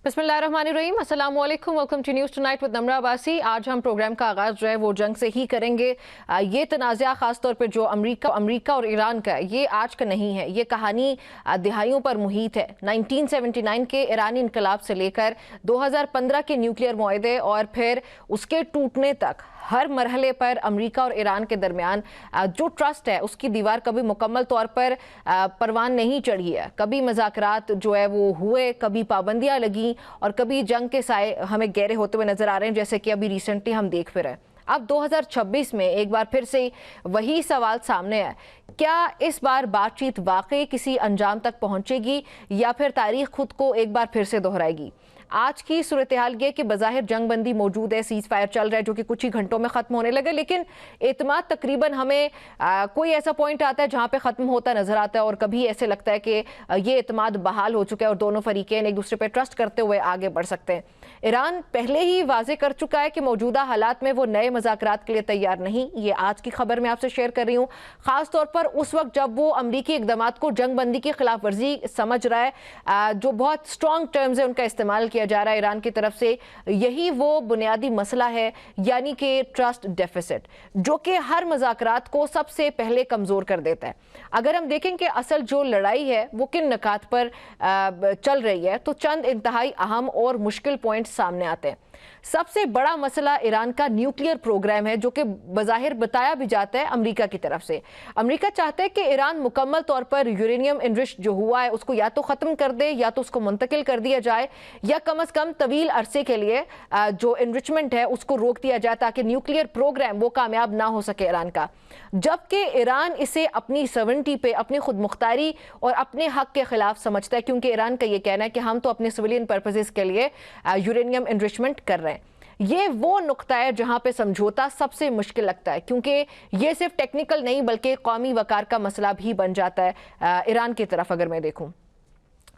बिस्मिल्लाहिर्रहमानिर्रहीम, अस्सलाम वालेकुम, welcome to news tonight with Namra Abbasi. आज हम प्रोग्राम का आगाज़ जो है वो जंग से ही करेंगे। ये तनाज़ा ख़ास तौर पे जो अमेरिका और ईरान का ये आज का नहीं है, ये कहानी दिहाइयों पर मुहित है। 1979 के ईरानी इनकलाब से लेकर 2015 के न्यूक्लियर मुआहदे और फिर उसके टूटने तक हर मरहले पर अमेरिका और ईरान के दरमियान जो ट्रस्ट है उसकी दीवार कभी मुकम्मल तौर पर परवान नहीं चढ़ी है। कभी मज़ाकरात जो है वो हुए, कभी पाबंदियां लगी और कभी जंग के साए हमें गहरे होते हुए नजर आ रहे हैं, जैसे कि अभी रिसेंटली हम देख फिर रहे हैं। अब 2026 में एक बार फिर से वही सवाल सामने है, क्या इस बार बातचीत वाकई किसी अंजाम तक पहुंचेगी या फिर तारीख खुद को एक बार फिर से दोहराएगी? आज की सूरत हाल ये कि बज़ाहिर जंग बंदी मौजूद है, सीज फायर चल रहा है जो कि कुछ ही घंटों में ख़त्म होने लगे, लेकिन एतमाद तकरीबन हमें कोई ऐसा पॉइंट आता है जहाँ पे ख़त्म होता नज़र आता है और कभी ऐसे लगता है कि ये एतमाद बहाल हो चुका है और दोनों फरीकें एक दूसरे पर ट्रस्ट करते हुए आगे बढ़ सकते हैं। ईरान पहले ही वाजे कर चुका है कि मौजूदा हालात में वो नए मुज़ाकरात के लिए तैयार नहीं। ये आज की खबर मैं आपसे शेयर कर रही हूँ, ख़ास तौर पर उस वक्त जब वो अमरीकी इक़दाम को जंग बंदी की खिलाफ वर्जी समझ रहा है। जो बहुत स्ट्रॉन्ग टर्म्स है उनका इस्तेमाल किया जा रहा है ईरान की तरफ से। यही वो बुनियादी मसला है, यानी कि ट्रस्ट डेफिसिट, जो कि हर मुज़ाकरात को सबसे पहले कमज़ोर कर देता है। अगर हम देखें कि असल जो लड़ाई है वो किन निकात पर चल रही है, तो चंद इंतहाई अहम और मुश्किल पॉइंट सामने आते हैं। सबसे बड़ा मसला ईरान का न्यूक्लियर प्रोग्राम है, जो कि बज़ाहिर बताया भी जाता है अमेरिका की तरफ से। अमेरिका चाहता है कि ईरान मुकम्मल तौर पर यूरेनियम इनरिच जो हुआ है उसको या तो ख़त्म कर दे या तो उसको मुंतकिल कर दिया जाए, या कम अज़ कम तवील अरसे के लिए जो इनरिचमेंट है उसको रोक दिया जाए ताकि न्यूक्लियर प्रोग्राम वो कामयाब ना हो सके ईरान का। जबकि ईरान इसे अपनी सॉवरेनिटी पे, अपनी खुद मुख्तारी और अपने हक के खिलाफ समझता है, क्योंकि ईरान का ये कहना है कि हम तो अपने सिविलियन पर्पसेस के लिए यूरेनियम इनरिचमेंट कर रहे हैं। ये वो नुक्ता है जहां पे समझौता सबसे मुश्किल लगता है, क्योंकि ये सिर्फ टेक्निकल नहीं बल्कि कौमी वकार का मसला भी बन जाता है ईरान की तरफ अगर मैं देखूं।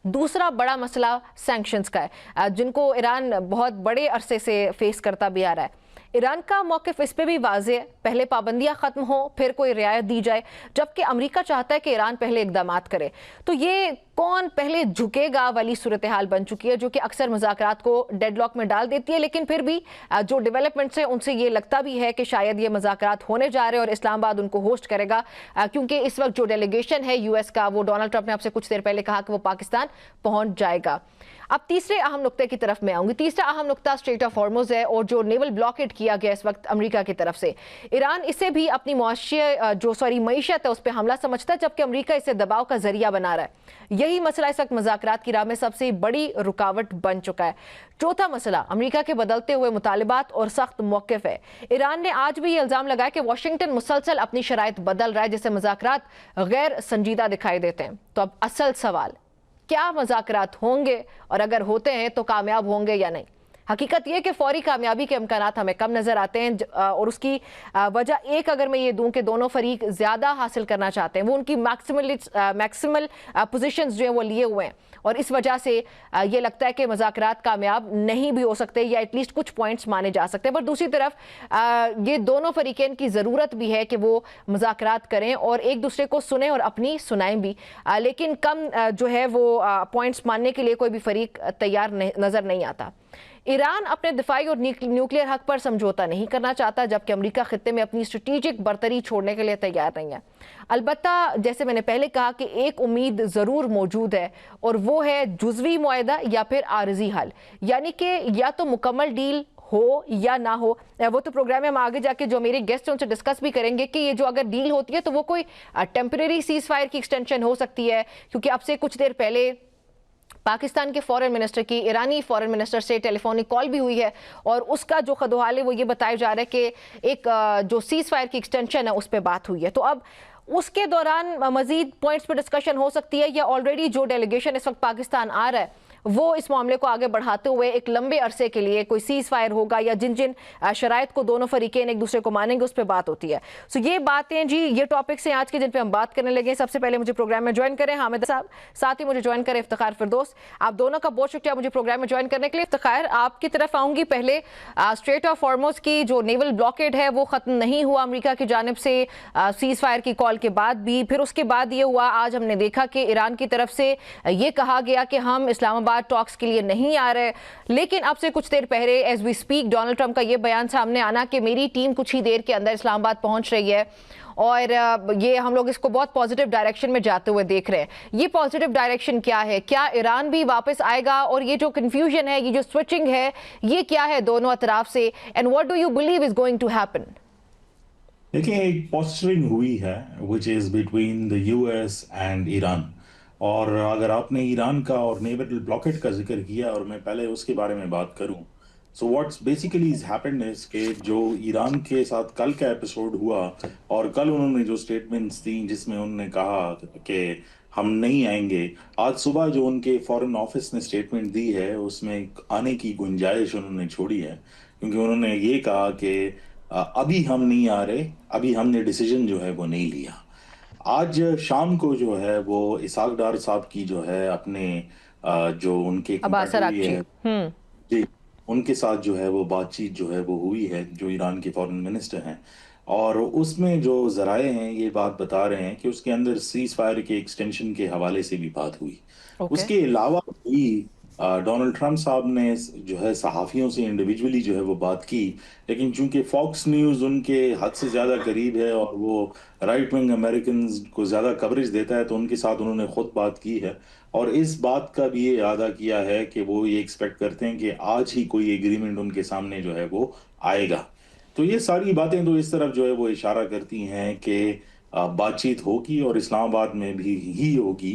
दूसरा बड़ा मसला सैंक्शंस का है, जिनको ईरान बहुत बड़े अरसे से फेस करता भी आ रहा है। ईरान का मौक़िफ़ इस पे भी वाज़े है, पहले पाबंदियां ख़त्म हो फिर कोई रियायत दी जाए, जबकि अमेरिका चाहता है कि ईरान पहले इक़दामात करे। तो ये कौन पहले झुकेगा वाली सूरत हाल बन चुकी है, जो कि अक्सर मुज़ाकरात को डेडलॉक में डाल देती है। लेकिन फिर भी जो डेवलपमेंट्स हैं उनसे ये लगता भी है कि शायद ये मुज़ाकरात होने जा रहे हैं और इस्लामाबाद उनको होस्ट करेगा, क्योंकि इस वक्त जो डेलीगेशन है यूएस का, वो डोनाल्ड ट्रंप ने आपसे कुछ देर पहले कहा कि वो पाकिस्तान पहुँच जाएगा। अब तीसरे अहम नुक्ते की तरफ मैं आऊंगी। तीसरा अहम नुक्ता स्ट्रेट ऑफ हॉर्मुज़ है और जो नेवल ब्लॉकेट किया गया इस वक्त अमेरिका की तरफ से। ईरान इसे भी अपनी मईशत है उस पर हमला समझता है, जबकि अमेरिका इसे दबाव का जरिया बना रहा है। यही मसला इस वक्त मुज़ाकरात की राह में सबसे बड़ी रुकावट बन चुका है। चौथा मसला अमेरिका के बदलते हुए मुतालिबात और सख्त मौक़िफ़ है। ईरान ने आज भी ये इल्ज़ाम लगाया कि वाशिंगटन मुसलसल अपनी शराइत बदल रहा है, जिससे मुज़ाकरात गैर संजीदा दिखाई देते हैं। तो अब असल सवाल, क्या मुज़ाकरात होंगे और अगर होते हैं तो कामयाब होंगे या नहीं? हकीकत यह कि फौरी कामयाबी के इम्कानात हमें कम नज़र आते हैं, और उसकी वजह एक अगर मैं ये दूं कि दोनों फरीक ज़्यादा हासिल करना चाहते हैं, वो उनकी मैक्सिमल पोजीशंस जो हैं वो लिए हुए हैं, और इस वजह से ये लगता है कि मुज़ाकरात कामयाब नहीं भी हो सकते या एटलीस्ट कुछ पॉइंट्स माने जा सकते हैं। पर दूसरी तरफ ये दोनों फरीकें की ज़रूरत भी है कि वो मुज़ाकरात करें और एक दूसरे को सुने और अपनी सुनाएं भी, लेकिन कम जो है वो पॉइंट्स मानने के लिए कोई भी फरीक तैयार नज़र नहीं आता। ईरान अपने दिफाई और न्यूक्लियर हक पर समझौता नहीं करना चाहता, जबकि अमेरिका खित्ते में अपनी स्ट्रेटेजिक बरतरी छोड़ने के लिए तैयार नहीं है। अलबत्ता जैसे मैंने पहले कहा कि एक उम्मीद ज़रूर मौजूद है, और वो है जुज़वी मुआहदा या फिर आरज़ी हल, यानी कि या तो मुकम्मल डील हो या ना हो। वो तो प्रोग्राम में हम आगे जाके जो मेरे गेस्ट हैं उनसे डिस्कस भी करेंगे कि ये जो अगर डील होती है तो वो कोई टेम्परेरी सीज फायर की एक्सटेंशन हो सकती है, क्योंकि अब से कुछ देर पहले पाकिस्तान के फॉरेन मिनिस्टर की ईरानी फॉरेन मिनिस्टर से टेलीफोनिक कॉल भी हुई है, और उसका जो खदोहाल है वो ये बताया जा रहा है कि एक जो सीज फायर की एक्सटेंशन है उस पर बात हुई है। तो अब उसके दौरान मजीद पॉइंट्स पर डिस्कशन हो सकती है, या ऑलरेडी जो डेलीगेशन इस वक्त पाकिस्तान आ रहा है वो इस मामले को आगे बढ़ाते हुए एक लंबे अरसे के लिए कोई सीज फायर होगा, या जिन जिन शराइत को दोनों फरीकें एक दूसरे को मानेंगे उस पर बात होती है। सो ये बातें जी, ये टॉपिक्स हैं आज के जिन पे हम बात करने लगे। सबसे पहले मुझे प्रोग्राम में ज्वाइन करें हामिद साहब, साथ ही मुझे ज्वाइन करें इफ्तिखार फिरदौस। आप दोनों का बहुत शुक्रिया मुझे प्रोग्राम में ज्वाइन करने के लिए। इफ्तिखार, आपकी तरफ आऊँगी। पहले स्ट्रेट ऑफ हॉर्मुज़ की जो नेवल ब्लॉकेड है वो ख़त्म नहीं हुआ अमेरिका की जानिब से सीज फायर की कॉल के बाद भी। फिर उसके बाद ये हुआ, आज हमने देखा कि ईरान की तरफ से ये कहा गया कि हम इस्लामाबाद इस्लामाबाद टॉक्स के लिए नहीं आ रहे। लेकिन अब से कुछ देर पहले as we speak Donald Trump का ये बयान सामने आना कि मेरी टीम कुछ ही देर के अंदर इस्लामाबाद पहुंच रही है और ये हम लोग इसको बहुत पॉजिटिव डायरेक्शन में जाते हुए देख रहे हैं। ये पॉजिटिव डायरेक्शन क्या है? क्या ईरान भी वापस आएगा? और ये जो कंफ्यूजन है, ये जो स्विचिंग है, ये क्या है दोनों अतराफ से? And what do you believe is going to happen? देखिए, एक पोस्टरिंग हुई है which is between the US and Iran. और अगर आपने ईरान का और नेवल ब्लॉकेट का जिक्र किया और मैं पहले उसके बारे में बात करूं, so what's basically is happened is कि जो ईरान के साथ कल का एपिसोड हुआ और कल उन्होंने जो स्टेटमेंट्स दी जिसमें उन्होंने कहा कि हम नहीं आएंगे, आज सुबह जो उनके फॉरेन ऑफिस ने स्टेटमेंट दी है उसमें आने की गुंजाइश उन्होंने छोड़ी है, क्योंकि उन्होंने ये कहा कि अभी हम नहीं आ रहे, अभी हमने डिसीजन जो है वो नहीं लिया। आज शाम को जो है वो इसाक डार साहब की जो है अपने जो उनके अब्बास कंपैटिबल अराक्ची। है जी, उनके साथ जो है वो बातचीत जो है वो हुई है, जो ईरान के फॉरेन मिनिस्टर हैं। और उसमें जो जराए हैं ये बात बता रहे हैं कि उसके अंदर सीज फायर के एक्सटेंशन के हवाले से भी बात हुई। ओके। उसके अलावा भी डोनाल्ड ट्रंप साहब ने जो है सहाफियों से इंडिविजुअली जो है वो बात की, लेकिन चूंकि फॉक्स न्यूज़ उनके हद से ज़्यादा करीब है और वो राइट विंग अमेरिकन को ज़्यादा कवरेज देता है, तो उनके साथ उन्होंने खुद बात की है और इस बात का भी ये अदा किया है कि वो ये एक्सपेक्ट करते हैं कि आज ही कोई एग्रीमेंट उनके सामने जो है वो आएगा। तो ये सारी बातें तो इस तरफ जो है वो इशारा करती हैं कि बातचीत होगी और इस्लामाबाद में भी ही होगी।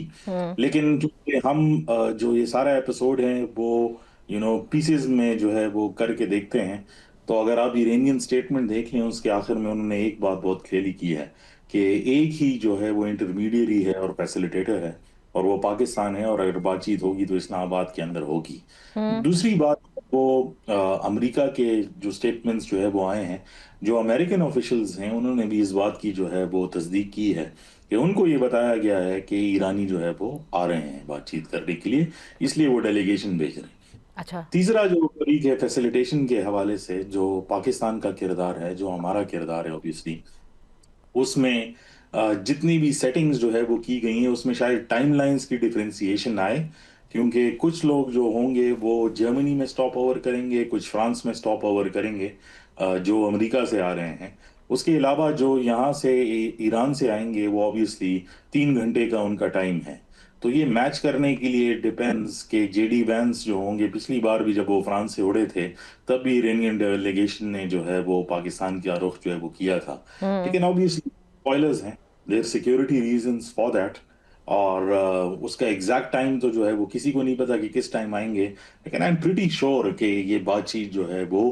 लेकिन चूंकि हम जो ये सारा एपिसोड है वो पीसेस में जो है वो करके देखते हैं, तो अगर आप ईरानियन स्टेटमेंट देख लें उसके आखिर में उन्होंने एक बात बहुत क्लियरली की है कि एक ही जो है वो इंटरमीडियरी है और फैसिलिटेटर है और वो पाकिस्तान है, और अगर बातचीत होगी तो इस्लामाबाद के अंदर होगी। दूसरी बात, वो अमेरिका के जो स्टेटमेंट्स जो है वो आए हैं, जो अमेरिकन ऑफिशियल्स हैं उन्होंने भी इस बात की जो है वो तस्दीक की है कि उनको ये बताया गया है कि ईरानी जो है वो आ रहे हैं बातचीत करने के लिए, इसलिए वो डेलीगेशन भेज रहे हैं। अच्छा। तीसरा जो तरीक है फैसिलिटेशन के हवाले से, जो पाकिस्तान का किरदार है, जो हमारा किरदार है ऑब्वियसली, उसमें जितनी भी सेटिंग्स जो है वो की गई हैं उसमें शायद टाइमलाइंस की डिफरेंशिएशन आए, क्योंकि कुछ लोग जो होंगे वो जर्मनी में स्टॉप ओवर करेंगे, कुछ फ्रांस में स्टॉप ओवर करेंगे जो अमेरिका से आ रहे हैं। उसके अलावा जो यहाँ से ईरान से आएंगे वो ऑब्वियसली 3 घंटे का उनका टाइम है। तो ये मैच करने के लिए डिपेंड्स के जेडी वैंस जो होंगे, पिछली बार भी जब वो फ्रांस से उड़े थे तब भी ईरानियन डेलीगेशन ने जो है वो पाकिस्तान का रुख जो है वो किया था। लेकिन ऑब्वियसली स्पॉयलर्स हैं, there security reasons for that. और उसका एग्जैक्ट टाइम तो जो है वो किसी को नहीं पता कि किस टाइम आएंगे, लेकिन आई एम प्रीटी श्योर कि ये बातचीत जो है वो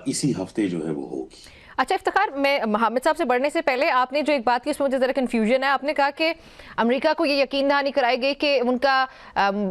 इसी हफ्ते जो है वो होगी। अच्छा इफ्तिखार, मैं हामिद साहब से बढ़ने से पहले आपने जो एक बात की उसमें मुझे ज़रा कन्फ्यूजन है। आपने कहा कि अमेरिका को ये यकीन दहानी कराई गई कि उनका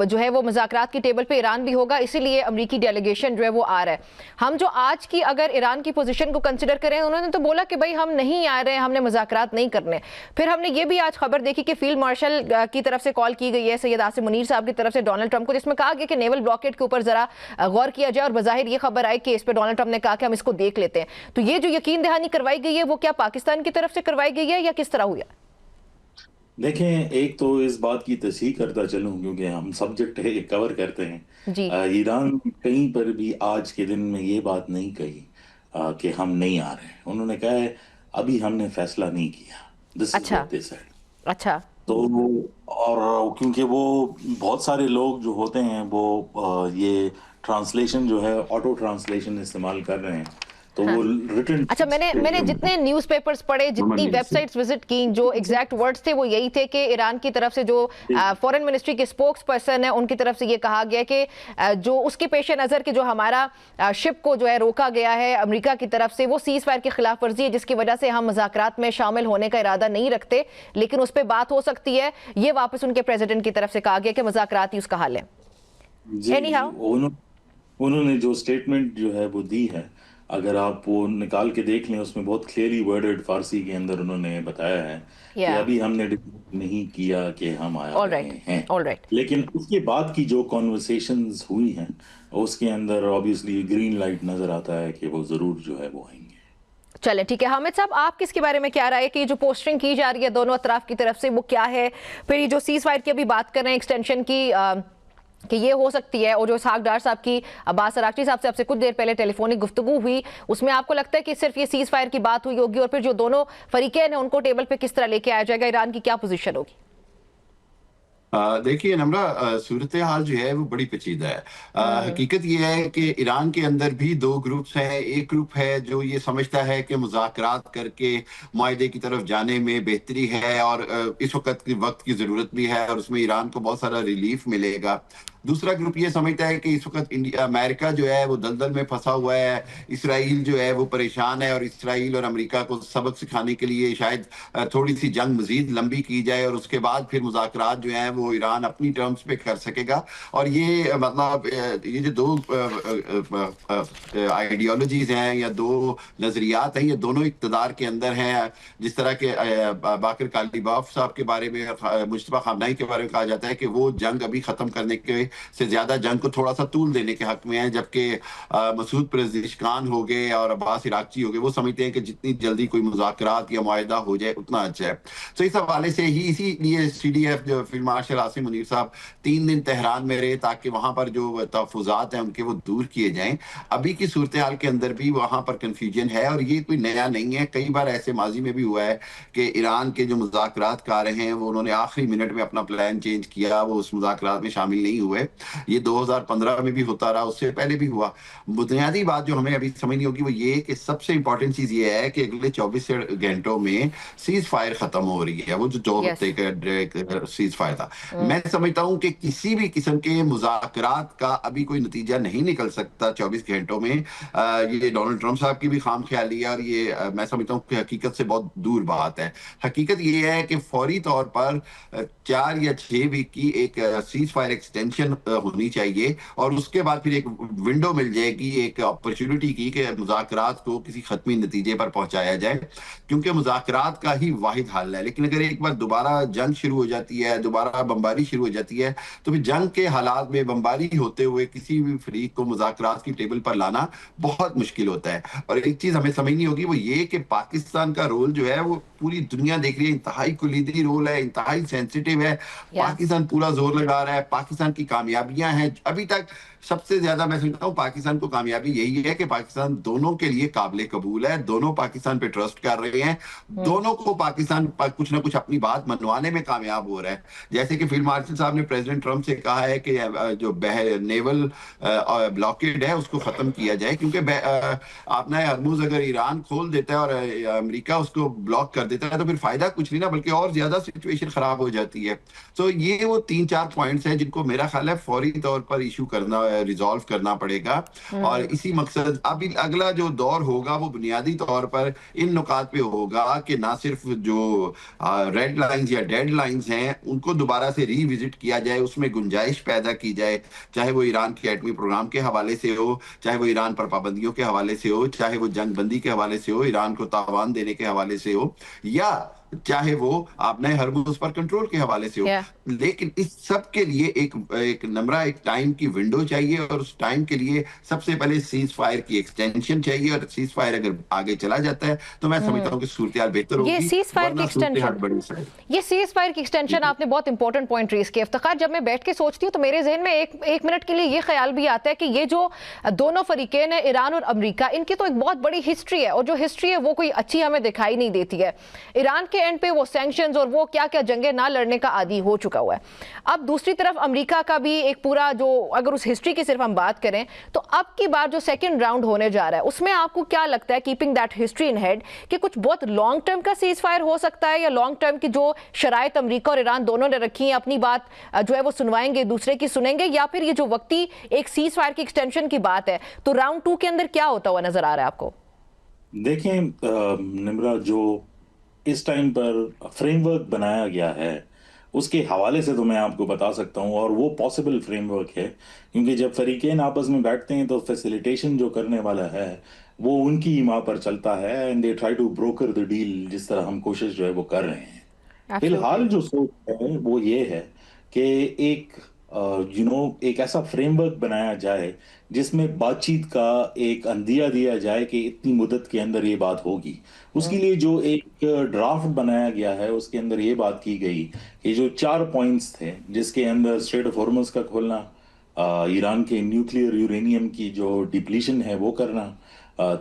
जो है वो मुज़ाकरात की टेबल पे ईरान भी होगा, इसीलिए अमेरिकी डेलीगेशन जो है वो आ रहा है। हम जो आज की अगर ईरान की पोजीशन को कंसिडर करें, उन्होंने तो बोला कि भाई हम नहीं आ रहे हैं, हमने मुज़ाकरात नहीं करने। फिर हमने ये भी आज खबर देखी कि फील्ड मार्शल की तरफ से कॉल की गई है सैयद आसिम मुनीर साहब की तरफ से डोनाल्ड ट्रंप को, जिसमें कहा गया कि नेवल ब्लॉकेट के ऊपर ज़रा गौर किया जाए, और बज़ाहिर ये खबर आई कि इस पर डोनाल्ड ट्रंप ने कहा कि हम इसको देख लेते हैं। तो ये जो यकीन दहानी करवाई गई है वो क्या पाकिस्तान की तरफ से करवाई गई है या किस तरह हुआ? देखें, एक तो इस बात की तस्दीक करता चलूं क्योंकि हम सब्जेक्ट है कवर करते हैं। जी। ईरान कहीं पर भी आज के दिन में ये बात नहीं कही कि हम नहीं आ रहे हैं। उन्होंने कहा है अभी हमने फैसला नहीं किया, दिस इज अच्छा। What they said. अच्छा। तो और क्योंकि वो बहुत सारे लोग जो होते हैं वो ये ट्रांसलेशन जो है ऑटो ट्रांसलेशन इस्तेमाल कर रहे हैं, तो हाँ। वो रिटन अच्छा, मैंने जितने न्यूज़पेपर्स पढ़े, जितनी वेबसाइट्स विजिट की, जो एग्जैक्ट वर्ड्स थे वो यही थे कि ईरान की तरफ से जो फॉरेन मिनिस्ट्री के स्पोक्स पर्सन है उनकी तरफ से ये कहा गया कि जो उसके पेश नज़र के जो हमारा शिप को जो है रोका गया है अमेरिका की तरफ से, वो सीज फायर की खिलाफ वर्जी है, जिसकी वजह से हम मुज़ाकरात में शामिल होने का इरादा नहीं रखते, लेकिन उस पर बात हो सकती है। ये वापस उनके प्रेसिडेंट की तरफ से कहा गया कि मुज़ाकरात ही उसका हल है। एनी हाउ, उन्होंने जो स्टेटमेंट जो है वो दी है, अगर आप वो निकाल के देख लें उसमें बहुत क्लियरली वर्डेड फारसी के अंदर उन्होंने बताया है कि या अभी हमने डिसाइड नहीं किया कि हम आ ऑल रहे राइट, हैं। All right. लेकिन उसके बाद की जो कॉन्वर्सेशंस हुई हैं उसके अंदर ऑब्वियसली ग्रीन लाइट नजर आता है कि वो जरूर जो है वो आएंगे। चले ठीक है। हामिद साहब, आप किसके बारे में क्या राय है कि ये जो पोस्टरिंग की जा रही है दोनों अतराफ की तरफ से वो क्या है? फिर ये जो सीज फायर की अभी बात कर रहे हैं एक्सटेंशन की, कि ये हो सकती है? और जो इसहाक डार साहब की, अब्बास अरागची साहब से आपसे कुछ देर पहले टेलीफोनिक गुफ्तगू हुई, उसमें आपको लगता है कि सिर्फ ये सीज फायर की बात हुई होगी और फिर जो दोनों फरीकें हैं उनको टेबल पे किस तरह लेके आया जाएगा? ईरान की क्या पोजीशन होगी? देखिए नम्रा, सूरत हाल जो है वो बड़ी पेचीदा है। हकीकत ये है कि ईरान के अंदर भी दो ग्रुप्स हैं। एक ग्रुप है जो ये समझता है कि मुज़ाकरात करके माहदे की तरफ जाने में बेहतरी है और इस वक्त की ज़रूरत भी है और उसमें ईरान को बहुत सारा रिलीफ मिलेगा। दूसरा ग्रुप ये समझता है कि इस वक्त अमेरिका जो है वो दलदल में फंसा हुआ है, इसराइल जो है वो परेशान है और इसराइल और अमेरिका को सबक सिखाने के लिए शायद थोड़ी सी जंग मजीद लंबी की जाए और उसके बाद फिर मुज़ाकरात जो हैं वो ईरान अपनी टर्म्स पे कर सकेगा। और ये मतलब ये जो दो आइडियोलॉजीज हैं या दो नजरियात हैं, ये दोनों इक़्तिदार के अंदर हैं। जिस तरह के बाकर कालिबाफ साहब के बारे में, मुश्तबा खामनाई के बारे में कहा जाता है कि वो जंग अभी खत्म करने के से ज्यादा जंग को थोड़ा सा तूल देने के हक में है, जबकि मसूद पेज़ेश्कियान हो गए और अब्बास इराक़ची हो गए वो समझते हैं कि जितनी जल्दी कोई मुज़ाकरात या मुआहिदा हो जाए उतना अच्छा है। तो इस हवाले से ही इसीलिए CDF जो फील्ड मार्शल आसिम मुनीर साहब 3 दिन तेहरान में रहे ताकि वहां पर जो तहफ़्फ़ुज़ात हैं उनके वो दूर किए जाएं। अभी की सूरत हाल के अंदर भी वहां पर कन्फ्यूजन है और ये कोई नया नहीं है। कई बार ऐसे माजी में भी हुआ है कि ईरान के जो मुज़ाकरातकार हैं वो उन्होंने आखिरी मिनट में अपना प्लान चेंज किया, वो उस मुज़ाकरात में शामिल नहीं हुए। ये 2015 में भी होता रहा, उससे पहले भी हुआ। बुनियादी बात जो हमें अभी समझनी होगी वो ये कि सबसे इंपॉर्टेंट चीज ये है कि अगले 24 घंटों में सीज फायर खत्म हो रही है। वो जो 2 हफ्ते का सीज फायर था, मैं समझता हूं कि किसी भी किस्म के मुज़ाकरात का अभी कोई नतीजा नहीं निकल सकता 24 घंटों में। ये डोनाल्ड ट्रंप साहब की भी खाम ख्याली है और ये मैं समझता हूं कि हकीकत से बहुत दूर बात है। हकीकत ये है कि फौरी तौर पर 4 या 6 वीक की एक सीज फायर एक्सटेंशन होनी चाहिए और उसके बाद फिर एक विंडो मिल जाएगी, एक अपॉर्चुनिटी की कि मुज़ाकरात को किसी खत्मी नतीजे पर पहुंचाया जाए, क्योंकि मुज़ाकरात का ही वाहिद हल है। लेकिन अगर एक बार दोबारा जंग शुरू हो जाती है, दोबारा बमबारी शुरू हो जाती है, तो फिर जंग के हालात में बमबारी होते हुए किसी भी फरीक को मुज़ाकरात की टेबल पर लाना बहुत मुश्किल होता है। और एक चीज हमें समझनी होगी वो ये कि पाकिस्तान का रोल जो है वो पूरी दुनिया देख रही है, इंतहाई कुलीदी रोल है, इंतहाई सेंसिटिव है। पाकिस्तान पूरा जोर लगा रहा है, पाकिस्तान की कामयाबियां हैं। अभी तक सबसे ज्यादा मैं समझता हूँ पाकिस्तान को कामयाबी यही है कि पाकिस्तान दोनों के लिए काबिल कबूल है, दोनों पाकिस्तान पे ट्रस्ट कर रहे हैं, दोनों को पाकिस्तान कुछ ना कुछ अपनी बात मनवाने में कामयाब हो रहा है। जैसे कि फील्ड मार्शल साहब ने प्रेसिडेंट ट्रंप से कहा है कि जो नेवल ब्लॉकेड है उसको खत्म किया जाए, क्योंकि आपने हरमुज अगर ईरान खोल देता है और अमेरिका उसको ब्लॉक कर देता है तो फिर फायदा कुछ नहीं ना, बल्कि और ज्यादा सिचुएशन खराब हो जाती है। तो ये वो 3-4 पॉइंट्स हैं जिनको मेरा ख्याल है फौरी तौर पर इशू करना, रिजॉल्व करना पड़ेगा। और इसी मकसद अभी अगला जो दौर होगा वो बुनियादी तौर पर इन नुकात पे होगा कि ना सिर्फ जो रेड लाइंस या डेड लाइंस हैं उनको दोबारा से रिविजिट किया जाए, उसमें गुंजाइश पैदा की जाए, चाहे वो ईरान के एटमी प्रोग्राम के हवाले से हो, चाहे वो ईरान पर पाबंदियों के हवाले से हो, चाहे वो जंग बंदी के हवाले से हो, ईरान को तावान देने के हवाले से हो, या चाहे वो आपने हरमुज पर कंट्रोल के हवाले से हो। लेकिन इस सब के लिए एक नम्रा एक टाइम की विंडो चाहिए और उस टाइम के लिए सबसे पहले सीज फायर की एक्सटेंशन चाहिए। और सीज फायर अगर आगे चला जाता है तो मैं समझता हूँ कि सूरत बेहतर होगी। ये सीज फायर की एक्सटेंशन आपने बहुत इंपॉर्टेंट पॉइंट रेज किया इफ्तिखार। जब मैं बैठ के सोचती हूँ तो मेरे जहन में एक मिनट के लिए ये ख्याल भी आता है कि ये जो दोनों फरीकें हैं, ईरान और अमेरिका, इनकी तो एक बहुत बड़ी हिस्ट्री है और जो हिस्ट्री है वो कोई अच्छी हमें दिखाई नहीं देती है। ईरान के एंड पे वो सैंक्शंस और वो क्या क्या जंगें ना लड़ने का आदी हो चुका हुआ है। अब दूसरी तरफ अमेरिका का भी एक पूरा जो, अगर उस हिस्ट्री की सिर्फ हम बात करें तो अब की बार जो सेकंड राउंड होने जा रहा है उसमें आपको क्या लगता है, keeping that history in head, कि कुछ बहुत लॉन्ग टर्म का सीज फायर हो सकता है, या लॉन्ग टर्म की जो शराइत अमेरिका और ईरान दोनों ने रखी है अपनी बात जो है वो सुनवाएंगे, दूसरे की सुनेंगे, या फिर ये जो वक्ती एक सीज फायर की एक्सटेंशन की बात है तो राउंड 2 के अंदर क्या होता हुआ नजर आ रहा है आपको? देखिए निम्रा, जो इस टाइम पर फ्रेमवर्क बनाया गया है उसके हवाले से तो मैं आपको बता सकता हूँ, और वो पॉसिबल फ्रेमवर्क है, क्योंकि जब फरीकेन आपस में बैठते हैं तो फैसिलिटेशन जो करने वाला है वो उनकी माँ पर चलता है, and they try to broker the deal, जिस तरह हम कोशिश जो है वो कर रहे हैं। फिलहाल जो सोच है वो ये है कि एक एक ऐसा फ्रेमवर्क बनाया जाए जिसमें बातचीत का एक अंदिया दिया जाए कि इतनी मुद्दत के अंदर ये बात होगी। उसके लिए जो एक ड्राफ्ट बनाया गया है उसके अंदर ये बात की गई कि जो 4 पॉइंट्स थे जिसके अंदर स्ट्रेट ऑफ हॉर्मुज का खोलना, ईरान के न्यूक्लियर यूरेनियम की जो डिप्लीशन है वो करना,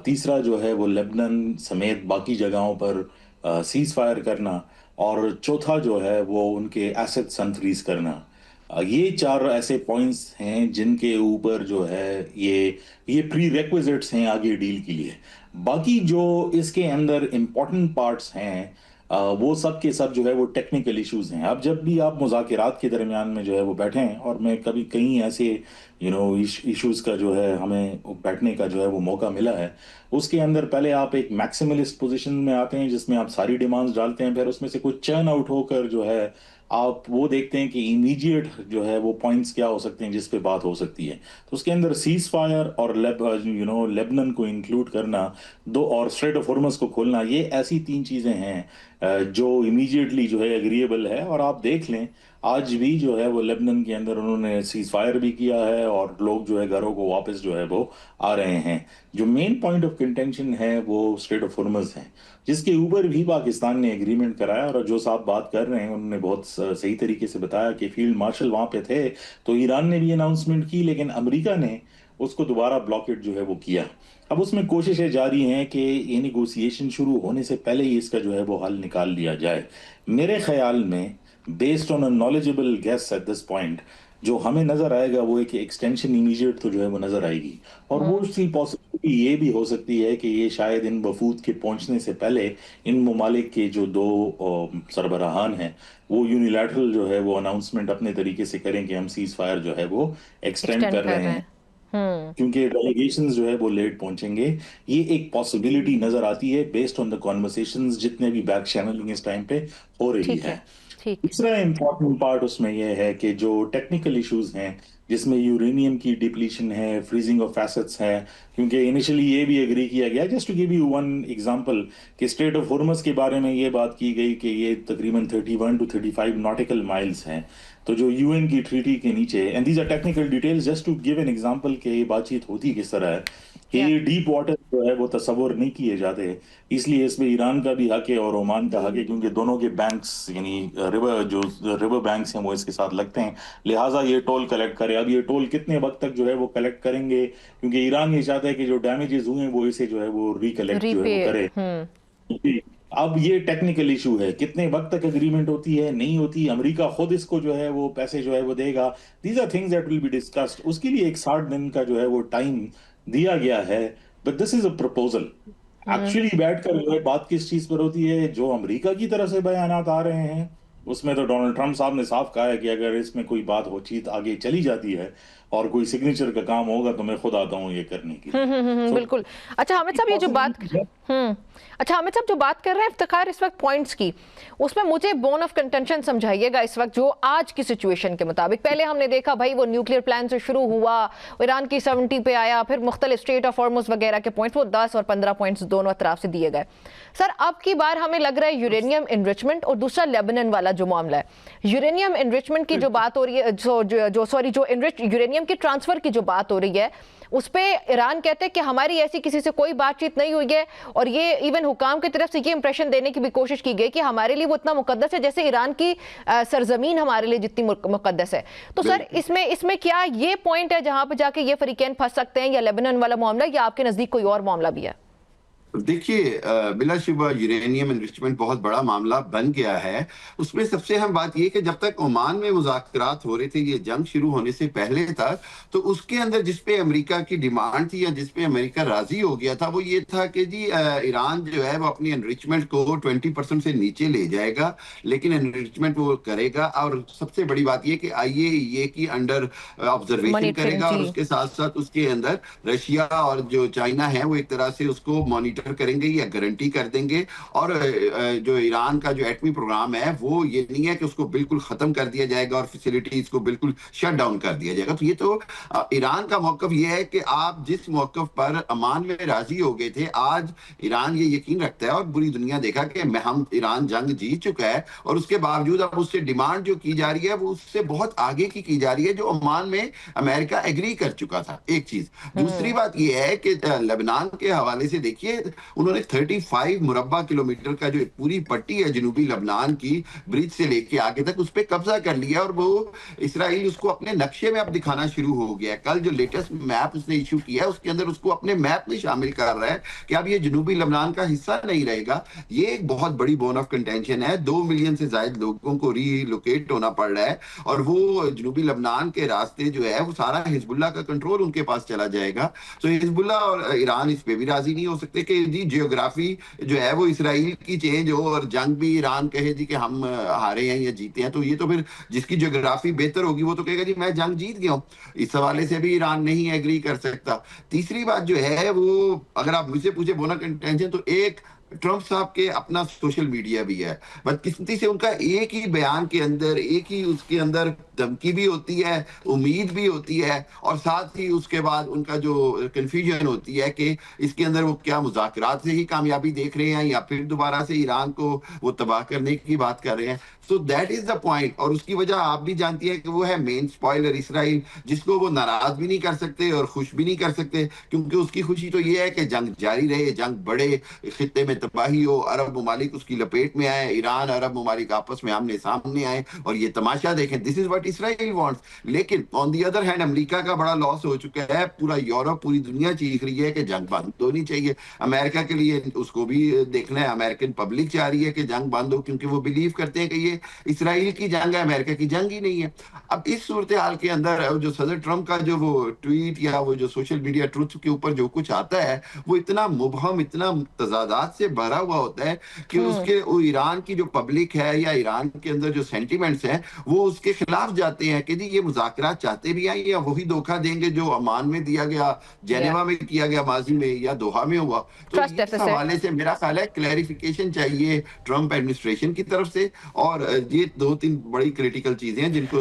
तीसरा जो है वो लेबनान समेत बाकी जगहों पर सीज फायर करना, और चौथा जो है वो उनके एसेट्स अनफ्रीज करना। ये चार ऐसे पॉइंट्स हैं जिनके ऊपर जो है ये प्री रेक्विजिट्स हैं आगे डील के लिए। बाकी जो इसके अंदर इम्पोर्टेंट पार्ट्स हैं वो सब के सब जो है वो टेक्निकल इश्यूज हैं। अब जब भी आप मुज़ाकरात के दरमियान में जो है वो बैठें, और मैं कभी कहीं ऐसे इश्यूज का जो है हमें बैठने का जो है वो मौका मिला है, उसके अंदर पहले आप एक मैक्सिमलिस्ट पोजीशन में आते हैं जिसमें आप सारी डिमांड्स डालते हैं, फिर उसमें से कुछ चर्न आउट होकर जो है आप वो देखते हैं कि इमीडिएट जो है वो पॉइंट्स क्या हो सकते हैं जिस पे बात हो सकती है। तो उसके अंदर सीज फायर और लेबनन को इंक्लूड करना, दो और स्ट्रेट ऑफ हॉर्मस को खोलना, ये ऐसी तीन चीजें हैं जो इमीडिएटली जो है एग्रीएबल है। और आप देख लें आज भी जो है वो लेबनन के अंदर उन्होंने सीज फायर भी किया है और लोग जो है घरों को वापस जो है वो आ रहे हैं। जो मेन पॉइंट ऑफ कंटेंशन है वो स्ट्रेट ऑफ हॉर्मस है, जिसके ऊपर भी पाकिस्तान ने एग्रीमेंट कराया। और जो साहब बात कर रहे हैं उन्होंने बहुत सही तरीके से बताया कि फील्ड मार्शल वहां पे थे, तो ईरान ने भी अनाउंसमेंट की, लेकिन अमेरिका ने उसको दोबारा ब्लॉकेट जो है वो किया। अब उसमें कोशिशें जारी हैं कि ये निगोसिएशन शुरू होने से पहले ही इसका जो है वो हल निकाल लिया जाए। मेरे ख्याल में based on a knowledgeable guess at this point जो हमें नजर आएगा वो एक एक्सटेंशन इमीडिएट तो जो है वो नजर आएगी। और वो सी पॉसिबिलिटी ये भी हो सकती है कि ये शायद इन वफूद के पहुंचने से पहले इन ममालिक के जो दो सरबराहान हैं वो यूनिलैटरल जो है वो अनाउंसमेंट अपने तरीके से करें कि हम सीज फायर जो है वो एक्सटेंड कर रहे हैं, क्योंकि डेलीगेशंस जो है वो लेट पहुंचेंगे। ये एक पॉसिबिलिटी नजर आती है बेस्ड ऑन द कॉन्वर्सेशंस जितने भी बैक चैनलिंग इस टाइम पे हो रही ठीक है। है, ठीक। दूसरा इम्पोर्टेंट पार्ट उसमें यह है कि जो टेक्निकल इश्यूज हैं जिसमें यूरेनियम की डिप्लीशन है, फ्रीजिंग ऑफ एसेट्स है, क्योंकि इनिशियली ये भी एग्री किया गया, just to give you one example, कि स्ट्रेट ऑफ हॉर्मस के बारे में ये बात की गई कि ये तकरीबन 31 टू 35 नॉटिकल माइल्स हैं। तो जो यूएन की ट्रीटी के नीचे, and these are technical details just to give an example कि ये बातचीत होती किस तरह है, कि ये डीप वाटर जो है वो तस्वुर नहीं किए जाते, इसलिए इसमें ईरान का भी हक है और ओमान का हक है, क्योंकि दोनों के बैंक्स यानी रिवर बैंक्स हैं वो इसके साथ लगते हैं, लिहाजा ये टोल कलेक्ट करे। अब ये टोल कितने वक्त तक जो है वो कलेक्ट करेंगे, क्योंकि ईरान ये चाहता है कि जो डैमेजेस हुए हैं वो इसे जो है वो रिकलेक्ट जो है वो करे। अब ये टेक्निकल इशू है, कितने वक्त तक एग्रीमेंट होती है नहीं होती, अमेरिका खुद इसको जो है वो पैसे जो है वो देगा, these are things that will be discussed. उसके लिए एक 60 दिन का जो है वो टाइम दिया गया है, but this is a proposal. Actually बैठकर जो है बात किस चीज पर होती है, जो अमेरिका की तरफ से बयानात आ रहे हैं उसमें तो डोनाल्ड ट्रंप साहब ने साफ कहा है कि अगर इसमें कोई बात हो चीत आगे चली जाती है और कोई सिग्नेचर का काम होगा तो मैं खुद आता हूँ ये करने के लिए। बिल्कुल। अच्छा हामिद साहब, ये जो बात अच्छा हामिद साहब जो बात कर रहे हैं इफ्तिखार इस वक्त पॉइंट्स की, उसमें मुझे बोन ऑफ कंटेंशन समझाइएगा इस वक्त जो आज की सिचुएशन के मुताबिक। पहले हमने देखा भाई वो न्यूक्लियर प्लान से शुरू हुआ, ईरान की 70 पे आया, फिर मुख्तलिफ स्ट्रेट ऑफ हॉर्मुज़ वगैरह के पॉइंट्स वो 10 और 15 पॉइंट्स दोनों अतराफ से दिए गए। सर अब की बार हमें लग रहा है यूरेनियम इनरिचमेंट और दूसरा लेबनान वाला जो मामला है, यूरेनियम इनरिचमेंट की जो बात हो रही है, जो इनरिच यूरेनियम की ट्रांसफर की जो बात हो रही है, उस पे ईरान कहते हैं कि हमारी ऐसी किसी से कोई बातचीत नहीं हुई है, और ये इवन हुकाम की तरफ से ये इंप्रेशन देने की भी कोशिश की गई कि हमारे लिए वो इतना मुकद्दस है जैसे ईरान की सरजमीन हमारे लिए जितनी मुकद्दस है। तो सर इसमें क्या ये पॉइंट है जहां पे जाके ये फरीकैन फंस सकते हैं, या लेबनान वाला मामला, या आपके नजदीक कोई और मामला भी है? देखिए, बिलाशुबा यूरेनियम एनरिचमेंट बहुत बड़ा मामला बन गया है। उसमें सबसे अहम बात यह कि जब तक ओमान में मुज़ाकरात हो रहे थे ये जंग शुरू होने से पहले तक, तो उसके अंदर जिस पे अमेरिका की डिमांड थी या जिस पे अमेरिका राजी हो गया था वो ये था कि जी ईरान जो है वो अपनी एनरिचमेंट को 20% से नीचे ले जाएगा, लेकिन एनरिचमेंट वो करेगा। और सबसे बड़ी बात यह कि IAEA की अंडर ऑब्जर्वेशन करेगा, और उसके साथ साथ उसके अंदर रशिया और जो चाइना है वो एक तरह से उसको मॉनिटर करेंगे या गारंटी कर देंगे। और जो ईरान का जो एटमी प्रोग्राम है वो ये नहीं है कि उसको बिल्कुल खत्म कर दिया जाएगा और फैसिलिटीज को बिल्कुल शट डाउन कर दिया जाएगा। तो ये तो ईरान का मौकफ ये है कि आप जिस मौकफ पर अमान में राजी हो गए थे, आज ईरान ये यकीन रखता है और पूरी दुनिया देखा कि हम ईरान जंग जीत चुका है, और उसके बावजूद अब उससे डिमांड जो की जा रही है वो उससे बहुत आगे की जा रही है, जो अमान में अमेरिका एग्री कर चुका था। एक चीज। दूसरी बात यह है कि लेबनान के हवाले से देखिए, उन्होंने 35 मुरब्बा किलोमीटर का जो एक पूरी पट्टी है जनूबी लबनान की, ब्रिज से लेके आगे तक, उस पर कब्जा कर लिया और वो इसराइल उसको अपने नक्शे में अब दिखाना शुरू हो गया है। कल जो लेटेस्ट मैप उसने इशू किया है उसके अंदर उसको अपने मैप में शामिल कर रहा है कि अब ये जनूबी लबनान का हिस्सा नहीं रहेगा। ये एक बहुत बड़ी बोन ऑफ कंटेंशन है। 2 मिलियन से ज्यादा लोगों को रीलोकेट होना पड़ रहा है और वो जनूबी लबनान के रास्ते जो है वो सारा हिजबुल्लाह का कंट्रोल उनके पास चला जाएगा। तो हिजबुल्लाह और ईरान इस पे भी राजी नहीं हो सकते कि जी जियोग्राफी जो है वो इसराइल की चेंज हो और जंग भी ईरान कहे जी कि हम हारे हैं या जीते हैं। तो ये तो फिर जिसकी जियोग्राफी बेहतर होगी वो तो कहेगा जी मैं जंग जीत गया हूं। इस हवाले से भी ईरान नहीं एग्री कर सकता। तीसरी बात जो है वो अगर आप मुझसे पूछे बोना कंटेंशन, तो एक ट्रंप साहब के अपना सोशल मीडिया भी है, बदकिस्मती से उनका एक ही बयान के अंदर एक ही उसके अंदर धमकी भी होती है, उम्मीद भी होती है और साथ ही उसके बाद उनका जो कंफ्यूजन होती है कि इसके अंदर वो क्या मुज़ाकरात से ही कामयाबी देख रहे हैं या फिर दोबारा से ईरान को वो तबाह करने की बात कर रहे हैं। So that is the point. और उसकी वजह आप भी जानती हैं कि वो है मेन स्पॉइलर इसराइल, जिसको वो नाराज भी नहीं कर सकते और खुश भी नहीं कर सकते, क्योंकि उसकी खुशी तो ये है कि जंग जारी रहे, जंग बढ़े, खित्ते में तबाही हो, अरब ममालिक उसकी लपेट में आए, ईरान अरब ममालिक आपस में आमने सामने आए और ये तमाशा देखें। This is what Israel wants. लेकिन on the other hand America का बड़ा लॉस हो चुका है। पूरा यूरोप, पूरी दुनिया चीख रही है कि जंग बंद होनी चाहिए। अमेरिका के लिए उसको भी देखना है, अमेरिकन पब्लिक चाह रही है कि जंग बंद हो, क्योंकि वो बिलीव करते हैं कि ये इसराइल की जंग है, अमेरिका की जंग ही नहीं है। अब इस सूरत हाल के अंदर जो सदर ट्रंप का जो वो ट्वीट या वो जो सोशल मीडिया ट्रुथ के ऊपर जो कुछ आता है वो इतना मुबहम, इतना तजादात से भरा हुआ होता है कि उसके वो ईरान की जो पब्लिक है या ईरान के अंदर जो सेंटिमेंट्स हैं वो उसके खिलाफ जाते हैं कि जी ये मुज़ाकरात चाहते भी हैं या वही धोखा देंगे जो अमान में दिया गया, जेनेवा में किया गया माजी में या दोहा में हुआ। तो इस हवाले से मेरा ख्याल है क्लैरिफिकेशन चाहिए ट्रंप एडमिनिस्ट्रेशन की तरफ से और ये 2-3 बड़ी क्रिटिकल चीजें हैं जिनको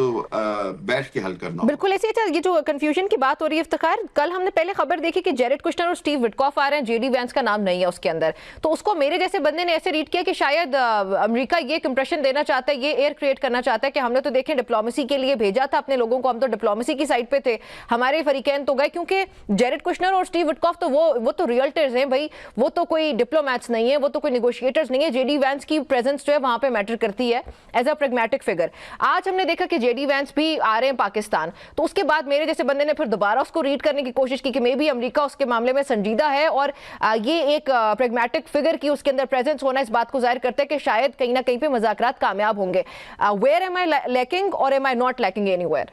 बैठ के हल करना। बिल्कुल ऐसे ही। ये जो कंफ्यूजन की बात हो रही है इफ्तिखार, कल हमने पहले खबर देखी कि जेरेड कुशनर और स्टीव विटकॉफ आ रहे हैं, जेडी वैंस का नाम नहीं है उसके अंदर। तो उसको मेरे जैसे बंदे ने ऐसे रीड किया कि शायद अमेरिका ये इंप्रेशन देना चाहता है, ये एयर क्रिएट करना चाहता है कि हमने तो देखें डिप्लोमेसी के लिए भेजा था अपने लोगों को, हम तो डिप्लोमेसी की साइड पे थे, हमारे फरीकैन तो गए। क्योंकि जेरेड कुशनर और स्टीव विटकॉफ तो वो तो रियल्टर्स हैं भाई, वो तो कोई डिप्लोमैट्स नहीं है, वो तो कोई निगोशिएटर्स नहीं है। जेडी वैंस की प्रेजेंस जो है वहां पे मैटर करती है एज अ प्रैग्मेटिक फिगर। आज हमने देखा कि जेडी वैंस भी आ रहे हैं पाकिस्तान, तो उसके बाद मेरे जैसे बंदे ने फिर दोबारा उसको रीड करने की कोशिश की कि मे बी अमेरिका उसके मामले में संजीदा है और ये एक प्रैग्मेटिक फिगर की उसके अंदर प्रेजेंस होना इस बात को जाहिर करता है कि शायद कहीं ना कहीं पे मुज़ाकरात कामयाब होंगे। वेयर एम आई लैकिंग और am I not lacking anywhere?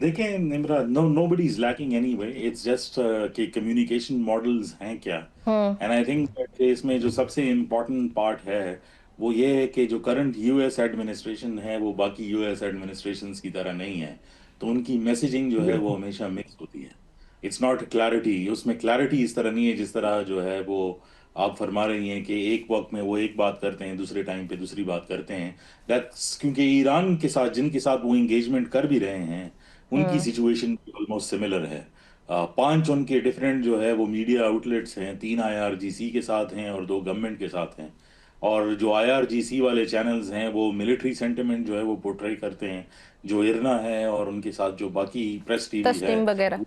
देखें Nimra, nobody is lacking anyway, it's just कि कम्युनिकेशन मॉडल्स हैं क्या। एंड आई थिंक इसमें जो सबसे इम्पोर्टेंट पार्ट है वो ये है कि जो करंट यूएस एडमिनिस्ट्रेशन है वो बाकी यूएस एडमिनिस्ट्रेशंस की तरह नहीं है, तो उनकी मैसेजिंग जो है वो हमेशा मिक्स होती है। इट्स नॉट क्लैरिटी, उसमें क्लैरिटी इस तरह नहीं है जिस तरह जो है वो आप फरमा रही हैं कि एक वक्त में वो एक बात करते हैं, दूसरे टाइम पे दूसरी बात करते हैं। दैट्स क्योंकि ईरान के साथ जिनके साथ वो इंगेजमेंट कर भी रहे हैं उनकी सिचुएशन ऑलमोस्ट सिमिलर है। 5 उनके डिफरेंट जो है वो मीडिया आउटलेट्स हैं, 3 आईआरजीसी के साथ हैं और 2 गवर्नमेंट के साथ हैं। और जो आईआरजीसी वाले चैनल्स हैं वो मिलिट्री सेंटिमेंट जो है वो पोर्ट्रे करते हैं, जो इरना है और उनके साथ जो बाकी प्रेस टीवी है वगैरह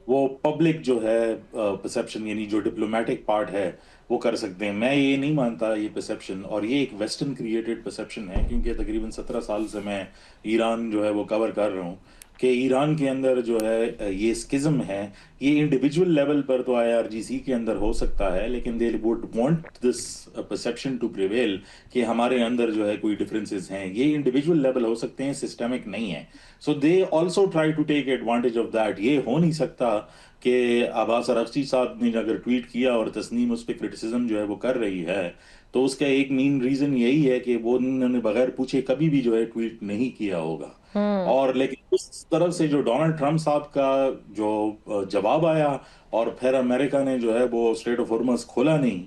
वो पब्लिक जो है परसेप्शन यानी जो डिप्लोमेटिक पार्ट है वो कर सकते हैं। मैं ये नहीं मानता ये परसेप्शन, और ये एक वेस्टर्न क्रिएटेड परसेप्शन है, क्योंकि तकरीबन 17 साल से मैं ईरान जो है वो कवर कर रहा हूँ कि ईरान के अंदर जो है ये स्किज्म है। ये इंडिविजुअल लेवल पर तो आईआरजीसी के अंदर हो सकता है, लेकिन they would want this perception to prevail कि हमारे अंदर जो है कोई डिफरेंसेस हैं। ये इंडिविजुअल लेवल हो सकते हैं, सिस्टमिक नहीं है। So they also try to take advantage of that. ये हो नहीं सकता कि अब्बास अरगची साहब ने अगर ट्वीट किया और तस्नीम उस पर क्रिटिसिज्म जो है वो कर रही है, तो उसका एक मेन रीजन यही है कि वो उन्होंने बगैर पूछे कभी भी जो है ट्वीट नहीं किया होगा। और लेकिन उस तरफ से जो डोनाल्ड ट्रंप साहब का जो जवाब आया और फिर अमेरिका ने जो है वो स्ट्रेट ऑफ हॉर्मज़ खोला नहीं,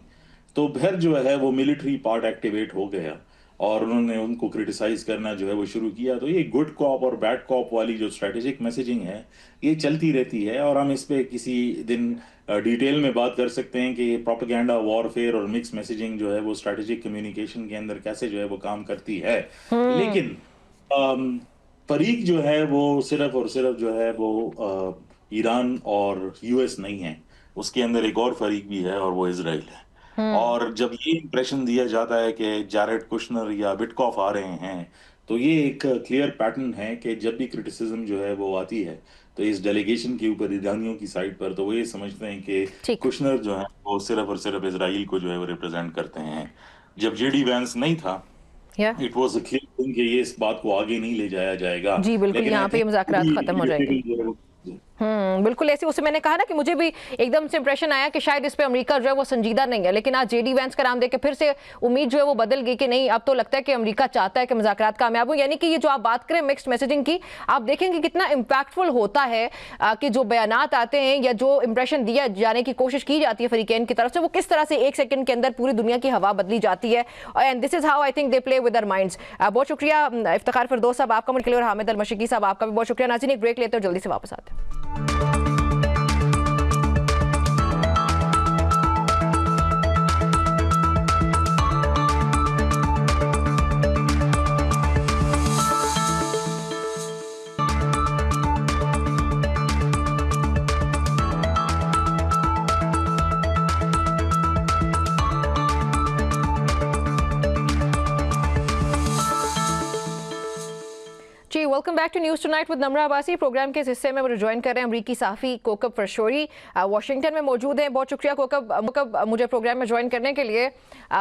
तो फिर जो है वो मिलिट्री पार्ट एक्टिवेट हो गया और उन्होंने उनको क्रिटिसाइज करना जो है वो शुरू किया। तो ये गुड कॉप और बैड कॉप वाली जो स्ट्रेटेजिक मैसेजिंग है ये चलती रहती है, और हम इस पे किसी दिन डिटेल में बात कर सकते हैं कि प्रोपेगेंडा, वॉरफेयर और मिक्स मैसेजिंग जो है वो स्ट्रेटेजिक कम्युनिकेशन के अंदर कैसे जो है वो काम करती है। लेकिन फरीक जो है वो सिर्फ और सिर्फ जो है वो ईरान और यूएस नहीं है, उसके अंदर एक और फरीक भी है और वो इसराइल है। और जब ये इंप्रेशन दिया जाता है कि जारेड कुशनर या विटकॉफ आ रहे हैं, तो ये एक क्लियर पैटर्न है कि जब भी क्रिटिसिज्म जो है वो आती है तो इस डेलीगेशन के ऊपर, ईरानियों की साइड पर, तो वो ये समझते हैं कि ठीक। कुशनर जो है वो सिर्फ और सिर्फ इसराइल को जो है वो रिप्रेजेंट करते हैं। जब जेडी वैंस नहीं था, या it was a clear thing कि ये इस बात को आगे नहीं ले जाया जाएगा। जी बिल्कुल, लेकिन आई यहाँ पे ये थिंक मुज़ाकरात खत्म हो जाएंगे। जी। बिल्कुल ऐसे उसे मैंने कहा ना कि मुझे भी एकदम से इंप्रेशन आया कि शायद इस पे अमेरिका जो है वो संजीदा नहीं है, लेकिन आज जेडी वैंस का नाम देख के फिर से उम्मीद जो है वो बदल गई कि नहीं, अब तो लगता है कि अमेरिका चाहता है कि मुज़ाकरात कामयाब हो। यानी कि ये जो आप बात करें मिक्स्ड मैसेजिंग की, आप देखेंगे कितना इम्पैक्टफुल होता है कि जो बयानात आते हैं या जो इंप्रेशन दिया जाने की कोशिश की जाती है फरीकैन की तरफ से, वो किस तरह से एक सेकंड के अंदर पूरी दुनिया की हवा बदली जाती है। And this is how I think they play with their minds. बहुत शुक्रिया इफ्तिखार फिरदौस साहब आपका मुझे, और हामिद अल मशरिकी साहब आपका भी बहुत शुक्रिया। नाज़रीन एक ब्रेक लेते हैं, जल्दी से वापस आते हैं। जी welcome back to news tonight with Namra Abbasi. Programme के इस हिस्से में मुझे ज्वाइन कर रहे हैं अमरीकी सहाफ़ी कोकब फरशोरी, वाशिंगटन में मौजूद हैं। बहुत शुक्रिया कोकब मुझे प्रोग्राम में ज्वाइन करने के लिए।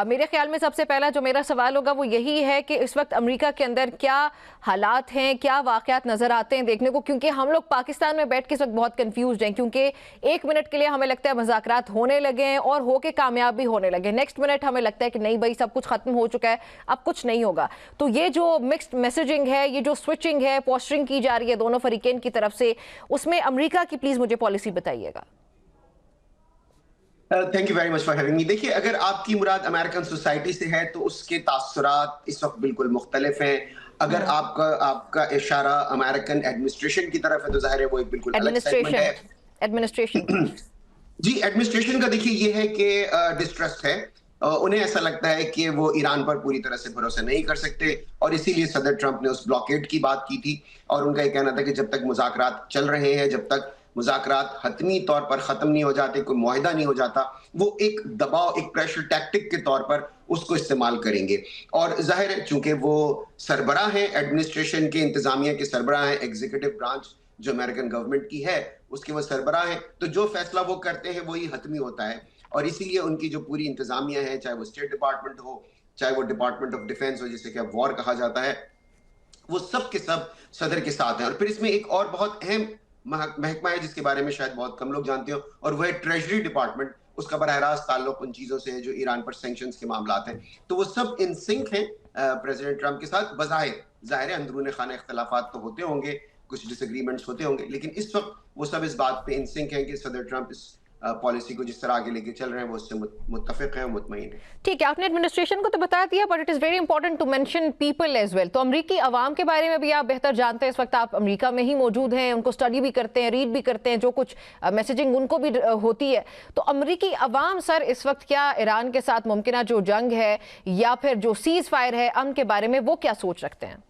मेरे ख्याल में सबसे पहला जो मेरा सवाल होगा वो यही है कि इस वक्त अमेरिका के अंदर क्या हालात हैं, क्या वाक़यात नज़र आते हैं देखने को, क्योंकि हम लोग पाकिस्तान में बैठ के इस वक्त बहुत कन्फ्यूज़ हैं, क्योंकि एक मिनट के लिए हमें लगता है मुज़ाकरात होने लगे हैं और होके कामयाब भी होने लगे, नेक्स्ट मिनट हमें लगता है कि नहीं भाई सब कुछ ख़त्म हो चुका है, अब कुछ नहीं होगा। तो ये जो मिक्स्ड मैसेजिंग है, ये जो स्विचिंग है, पोस्टरिंग की जा रही है दोनों फरीकैन की तरफ से, उसमें अमेरिका की प्लीज मुझे पॉलिसी बताइएगा। Thank you very much for having me. देखिए, अगर आपकी मुराद अमेरिकन सोसाइटी से है तो उसके तासुरात इस वक्त बिल्कुल मुख्तलिफ हैं। अगर आपका इशारा अमेरिकन एडमिनिस्ट्रेशन की तरफ है तो जाहिर है वो एक बिल्कुल अलग सेगमेंट है। एडमिनिस्ट्रेशन जी, एडमिनिस्ट्रेशन का देखिए ये है कि डिस्ट्रस्ट है। उन्हें ऐसा लगता है कि वो ईरान पर पूरी तरह से भरोसा नहीं कर सकते और इसीलिए सदर ट्रंप ने उस ब्लॉकेड की बात की थी और उनका ये कहना था कि जब तक मुज़ाकरात चल रहे हैं, जब तक मुज़ाकरात हतमी तौर पर खत्म नहीं हो जाते, कोई मुआहिदा नहीं हो जाता, वो एक दबाव, एक प्रेशर टैक्टिक के तौर पर उसको इस्तेमाल करेंगे। और जाहिर है चूंकि वो सरबराह हैं, एडमिनिस्ट्रेशन के, इंतजामिया के सरबराह हैं, एग्जीक्यूटिव ब्रांच जो अमेरिकन गवर्नमेंट की है उसके वो सरबराह हैं, तो जो फैसला वो करते हैं वही हतमी होता है। और इसीलिए उनकी जो पूरी इंतजामिया है, चाहे वो स्टेट डिपार्टमेंट हो, चाहे वो डिपार्टमेंट ऑफ डिफेंस हो जिसे क्या वॉर कहा जाता है, वो सब के सब सदर के साथ हैं। और फिर इसमें एक और बहुत अहम महकमा है जिसके बारे में शायद बहुत कम लोग जानते हो, और वह है ट्रेजरी डिपार्टमेंट। उसका बरह रास्त ताल्लुक उन चीजों से है जो ईरान पर सैंक्शंस के मामलात हैं। तो वो सब इन सिंक हैं प्रेसिडेंट ट्रंप के साथ। बज़ाहिर जाहिर है अंदरूनी खाने इख्तलाफात तो होते होंगे, कुछ डिसएग्रीमेंट्स होते होंगे, लेकिन इस वक्त वो सब इस बात पे इन सिंक हैं कि सदर ट्रंप इस पॉलिसी को जिस तरह आगे लेके चल रहे हैं वो उससे मुत्तफिक है और मुतमईन है। ठीक है, आपने एडमिनिस्ट्रेशन को तो बता दिया, but it is very important to mention people as well. तो अमरीकी अवाम के बारे में भी आप बेहतर जानते हैं, इस वक्त आप अमेरिका में ही मौजूद हैं, उनको स्टडी भी करते हैं, रीड भी करते हैं, जो कुछ मैसेजिंग उनको भी होती है। तो अमरीकी अवाम सर इस वक्त क्या ईरान के साथ मुमकिन जो जंग है या फिर जो सीज फायर है, अमन के बारे में वो क्या सोच रखते हैं?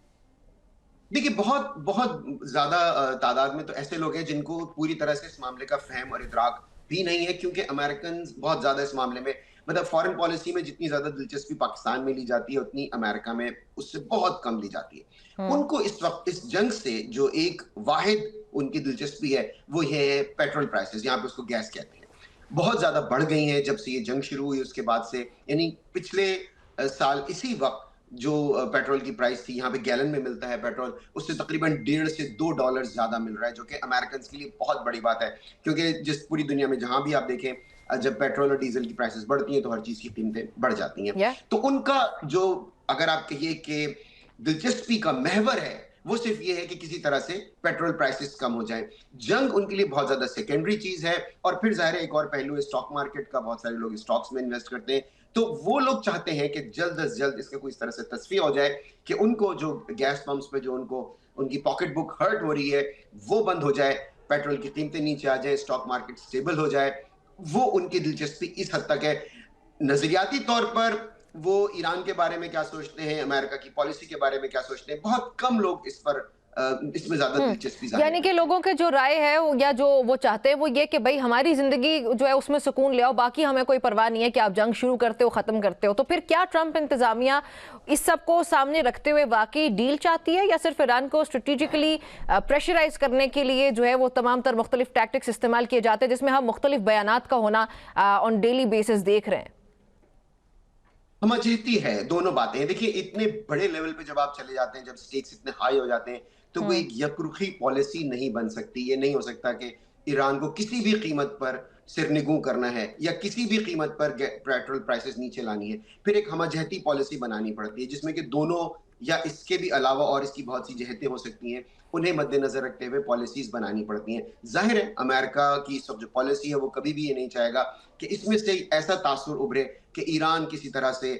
देखिए, बहुत बहुत ज्यादा तादाद में तो ऐसे लोग हैं जिनको पूरी तरह से इस मामले का फहम और इदराक भी नहीं है, क्योंकि अमेरिकन बहुत ज्यादा इस मामले में, मतलब फॉरेन पॉलिसी में जितनी ज्यादा दिलचस्पी पाकिस्तान में ली जाती है उतनी अमेरिका में उससे बहुत कम ली जाती है। उनको इस वक्त इस जंग से जो एक वाहिद उनकी दिलचस्पी है वो ये है पेट्रोल प्राइसेस, यहाँ पे उसको गैस कहते हैं, बहुत ज्यादा बढ़ गई हैं जब से ये जंग शुरू हुई उसके बाद से। यानी पिछले साल इसी वक्त जो पेट्रोल की प्राइस थी, यहाँ पे गैलन में मिलता है पेट्रोल, उससे तकरीबन $1.5 से $2 ज्यादा मिल रहा है, जो कि अमेरिकन के लिए बहुत बड़ी बात है। क्योंकि जिस पूरी दुनिया में जहां भी आप देखें, जब पेट्रोल और डीजल की प्राइसेस बढ़ती हैं तो हर चीज की कीमतें बढ़ जाती हैं। तो उनका जो, अगर आप कहिए कि दिलचस्पी का महवर है, वो सिर्फ ये है कि किसी तरह से पेट्रोल प्राइसेस कम हो जाए। जंग उनके लिए बहुत ज्यादा सेकेंडरी चीज है। और फिर जाहिर है एक और पहलू है स्टॉक मार्केट का, बहुत सारे लोग स्टॉक्स में इन्वेस्ट करते हैं, तो वो लोग चाहते हैं कि जल्द से जल्द इसका कोई इस तरह से तस्फिया हो जाए कि उनको जो गैस पंप्स पे जो उनको उनकी पॉकेट बुक हर्ट हो रही है वो बंद हो जाए, पेट्रोल की कीमतें नीचे आ जाए, स्टॉक मार्केट स्टेबल हो जाए। वो उनकी दिलचस्पी इस हद तक है। नजरियाती तौर पर वो ईरान के बारे में क्या सोचते हैं, अमेरिका की पॉलिसी के बारे में क्या सोचते हैं, बहुत कम लोग इस पर इसमें ज्यादा दिलचस्पी जाहिर यानी कि लोगों के जो राय है या जो वो चाहते हैं वो ये कि भाई हमारी जिंदगी जो है उसमें सुकून ले आओ, बाकी हमें कोई परवाह नहीं है कि आप जंग शुरू करते हो खत्म करते हो। तो फिर क्या ट्रंप इंतजामिया इस सब को सामने रखते हुए वाकई डील चाहती है या सिर्फ ईरान को स्ट्रेटेजिकली प्रेशराइज करने के लिए जो है वो तमाम तर मुख्तलिफ टैक्टिक्स इस्तेमाल किए जाते हैं जिसमें हम मुख्तलिफ बयानात का होना ऑन डेली बेसिस देख रहे हैं? समझती है दोनों बातें। देखिए, इतने बड़े लेवल पे जब आप चले जाते हैं, जब स्टेक्स इतने हाई हो जाते हैं, तो वो एक यकरुखी पॉलिसी नहीं बन सकती। ये नहीं हो सकता कि ईरान को किसी भी कीमत पर सिरनिगू करना है या किसी भी कीमत पर पेट्रोल प्राइसेस नीचे लानी है। फिर एक हमजहती पॉलिसी बनानी पड़ती है जिसमें कि दोनों या इसके भी अलावा और इसकी बहुत सी जहतें हो सकती हैं, उन्हें मद्देनजर रखते हुए पॉलिसीज बनानी पड़ती हैं। जाहिर है अमेरिका की सब जो पॉलिसी है वो कभी भी ये नहीं चाहेगा कि इसमें से ऐसा तासुर उभरे कि ईरान किसी तरह से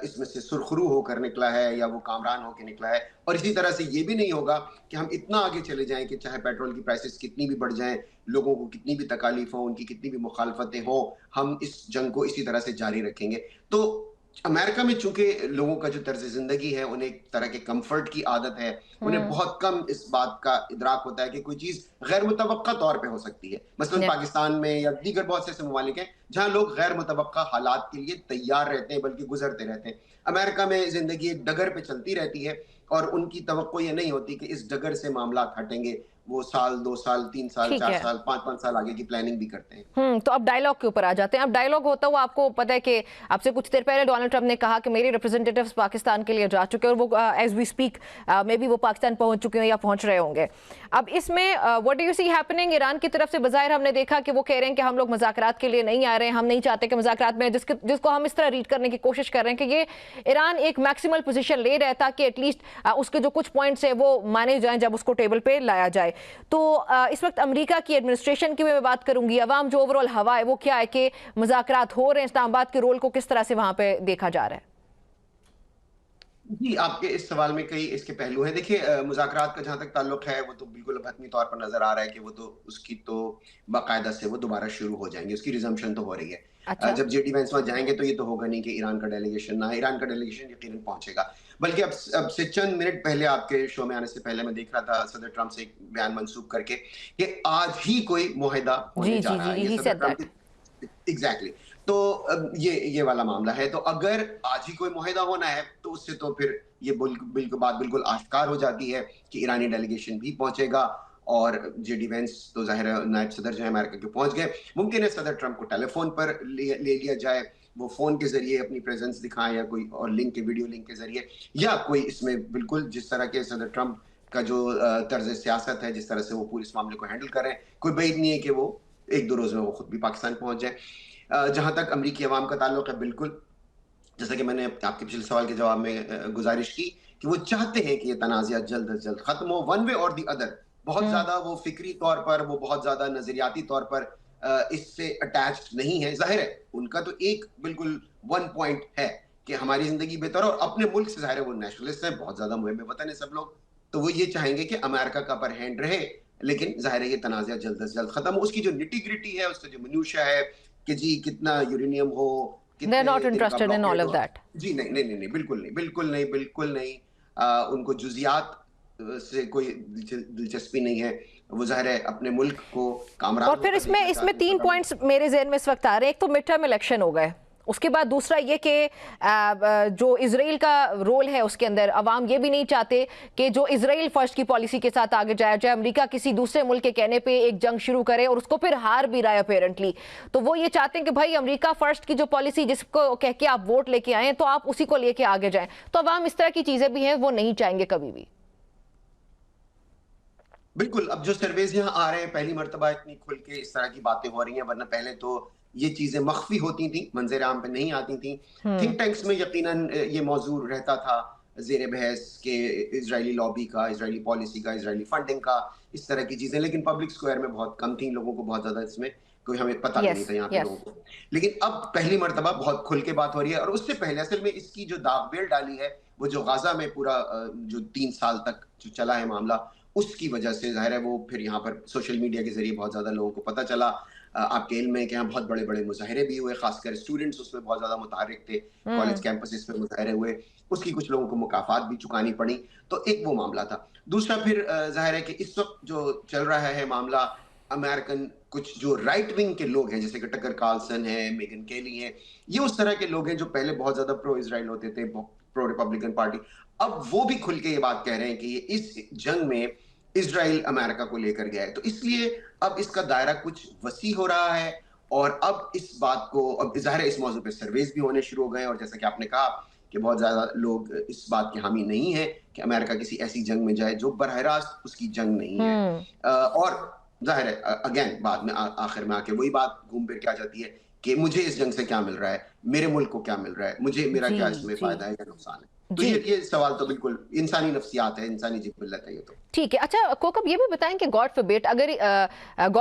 इसमें से सुरखरू होकर निकला है या वो कामरान होकर निकला है। और इसी तरह से ये भी नहीं होगा कि हम इतना आगे चले जाएं कि चाहे पेट्रोल की प्राइसेस कितनी भी बढ़ जाएं, लोगों को कितनी भी तकालीफ हो, उनकी कितनी भी मुखालफतें हो, हम इस जंग को इसी तरह से जारी रखेंगे। तो अमेरिका में चूंकि लोगों का जो तर्ज जिंदगी है, उन्हें एक तरह के कंफर्ट की आदत है, उन्हें बहुत कम इस बात का इदराक होता है कि कोई चीज गैर मुतवक्का तौर पे हो सकती है। मसलन पाकिस्तान में या दीगर बहुत से ऐसे ममालिक हैं जहां लोग गैर मुतवक्का हालात के लिए तैयार रहते हैं, बल्कि गुजरते रहते हैं। अमेरिका में जिंदगी एक डगर पे चलती रहती है और उनकी तवक्को ये नहीं होती कि इस डगर से मामला हटेंगे। वो साल, 2 साल, 3 साल, 4 साल, 5-5 साल आगे की प्लानिंग भी करते हैं। तो अब डायलॉग के ऊपर आ जाते हैं। अब डायलॉग होता हुआ आपको पता है कि आपसे कुछ देर पहले डोनाल्ड ट्रंप ने कहा कि मेरे रिप्रेजेंटेटिव्स पाकिस्तान के लिए जा चुके हैं और वो as we speak maybe वो पाकिस्तान पहुंच चुके हैं या पहुंच रहे होंगे। अब इसमें what do you see happening? Iran की तरफ से बज़ाहिर हमने देखा कि वो कह रहे हैं कि हम लोग मुज़ाकरात के लिए नहीं आ रहे हैं, हम नहीं चाहते कि मुज़ाकरात में, जिसको हम इस तरह रीड करने की कोशिश कर रहे हैं कि ये ईरान एक मैक्सिमल पोजीशन ले रहा है ताकि एटलीस्ट उसके जो कुछ पॉइंट्स है वो माने जाएं जब उसको टेबल पे लाया जाए। तो इस वक्त अमेरिका की एडमिनिस्ट्रेशन की मैं बात करूंगी, अवाम जो ओवरऑल हवा है वो क्या है कि मुज़ाकरात हो रहे हैं, इस्लामाबाद के रोल को किस तरह से वहां पे देखा जा रहा है? जी, आपके इस सवाल में कई इसके पहलू हैं। देखिए, मुज़ाकरात का जहाँ तक ताल्लुक है वो तो बिल्कुल अब हतमी तौर पर नजर आ रहा है कि वो तो उसकी तो बाकायदा से वो दोबारा शुरू हो जाएंगे, उसकी रिजम्पशन तो हो रही है। अच्छा। जब जेडी वेंस वहां जाएंगे तो ये तो होगा नहीं कि ईरान का डेलीगेशन ना, ईरान का डेलीगेशन यकीनन पहुंचेगा। बल्कि अब से चंद मिनट पहले आपके शो में आने से पहले मैं देख रहा था सदर ट्रंप से एक बयान मंसूब करके कि आज ही कोई मुआहिदा होने जा रहा है। ये सदर ट्रंप एग्जैक्टली। तो ये वाला मामला है। तो अगर आज ही कोई मुआहिदा होना है तो उससे तो फिर ये बात बिल्कुल आश्कार हो जाती है कि ईरानी डेलीगेशन भी पहुंचेगा और जेडी वेंस तो जाहिर है नायब सदर जो है अमेरिका के पहुंच गए। मुमकिन है सदर ट्रंप को टेलीफोन पर ले लिया जाए, वो फोन के जरिए अपनी प्रेजेंस दिखाएं या कोई और लिंक के वीडियो लिंक के जरिए, या कोई इसमें बिल्कुल जिस तरह के सदर ट्रंप का जो तर्ज सियासत है, जिस तरह से वो पूरे इस मामले को हैंडल कर रहे हैं, कोई बैद नहीं है कि वो 1-2 रोज में वो खुद भी पाकिस्तान पहुंच जाए। जहां तक अमरीकी अवाम का ताल्लुक है, बिल्कुल जैसा कि मैंने आपके पिछले सवाल के जवाब में गुजारिश की कि वो चाहते हैं कि ये तनाज़ा जल्द अज जल्द खत्म हो, वन वे और दी अदर। बहुत ज्यादा वो फिक्री तौर पर, वो बहुत ज्यादा नजरियाती तौर पर इससे अटैच्ड नहीं है। जाहिर है उनका तो एक बिल्कुल वन पॉइंट है कि हमारी जिंदगी बेहतर हो, और अपने मुल्क से जाहिर है वो नेशनलिस्ट है, बहुत ज्यादा मुहिम वतन है सब लोग, तो वो ये चाहेंगे कि अमेरिका का अपर हैंड रहे, लेकिन जाहिर है ये तनाज़ा जल्द अज जल्द खत्म हो। उसकी जो निटी ग्रिटी है, उसका जो मिन्यूशिया है कि जी कितना यूरेनियम हो, They're not interested in all of that. जी नहीं, बिल्कुल नहीं। उनको जुजियात से कोई दिलचस्पी नहीं है। वो जाहिर है अपने मुल्क को कामरान। और फिर इसमें 3 पॉइंट्स मेरे ज़हन में इस वक्त आ रहे हैं। एक तो मिड टर्म इलेक्शन हो गए, उसके बाद दूसरा ये कि जो इजराइल का रोल है उसके अंदर अवाम ये भी नहीं चाहते कि जो इजराइल फर्स्ट की पॉलिसी के साथ आगे जाया जाए, अमेरिका किसी दूसरे मुल्क के कहने पे एक जंग शुरू करे और उसको फिर हार भी रहा है अपेरेंटली। तो वो ये चाहते हैं कि भाई अमेरिका फर्स्ट की जो पॉलिसी जिसको कह के आप वोट लेके आए तो आप उसी को लेके आगे जाएं। तो अवाम इस तरह की चीजें भी हैं, वो नहीं चाहेंगे कभी भी। बिल्कुल, अब जो सर्वेज यहाँ आ रहे हैं, पहली मर्तबा इतनी खुल के इस तरह की बातें हो रही हैं, वरना पहले तो ये चीजें मख्फी होती थी, मंजर आम पे नहीं आती थी। थिंक टैंक्स में यकीनन ये मौजूद रहता था ज़ेर बहस के इजरायली लॉबी का, इजरायली पॉलिसी का, इजरायली फंडिंग का, इस तरह की चीजें, लेकिन पब्लिक स्क्वायर में बहुत कम थी, लोगों को बहुत ज्यादा इसमें कोई हमें पता नहीं था यहाँ के लोगों को। लेकिन अब पहली मर्तबा बहुत खुल के बात हो रही है। और उससे पहले असल में इसकी जो दागबेल डाली है, वो जो गाजा में पूरा जो 3 साल तक जो चला है मामला, उसकी वजह से जाहिर है वो फिर यहाँ पर सोशल मीडिया के जरिए बहुत ज्यादा लोगों को पता चला। आपके इल्म में कि यहाँ बहुत बड़े बड़े मुजाहरे भी हुए, खासकर स्टूडेंट्स उसमें बहुत ज्यादा मुतहर्रिक थे, कॉलेज कैंपसेस पे मुजाहरे हुए, उसकी कुछ लोगों को मुकाफात भी चुकानी पड़ी। तो एक वो मामला था। दूसरा फिर जाहिर है कि इस वक्त जो चल रहा है मामला, अमेरिकन कुछ जो राइट विंग के लोग हैं जैसे कि टकर कार्लसन है, मेगन केली है, ये उस तरह के लोग हैं जो पहले बहुत ज्यादा प्रो इजराइल होते थे, प्रो रिपब्लिकन पार्टी, अब वो भी खुल के ये बात कह रहे हैं कि इस जंग में इजराइल अमेरिका को लेकर गया है। तो इसलिए अब इसका दायरा कुछ वसी हो रहा है और अब इस बात को, अब जाहिर है इस मौजू पे सर्वेज भी होने शुरू हो गए, और जैसा कि आपने कहा कि बहुत ज्यादा लोग इस बात के हामी नहीं है कि अमेरिका किसी ऐसी जंग में जाए जो बरह रास्त उसकी जंग नहीं है। और जाहिर है अगेन बाद में आखिर में आके वही बात घूम फिर के आ जाती है कि मुझे इस जंग से क्या मिल रहा है, मेरे मुल्क को क्या मिल रहा है, मुझे मेरा क्या इसमें फायदा है या नुकसान है। तो ये सवाल तो बिल्कुल इंसानी नफ्सियात है, इंसानी जिबिल्लत है ये तो। ठीक है। अच्छा कोकब, ये भी बताएं कि गॉड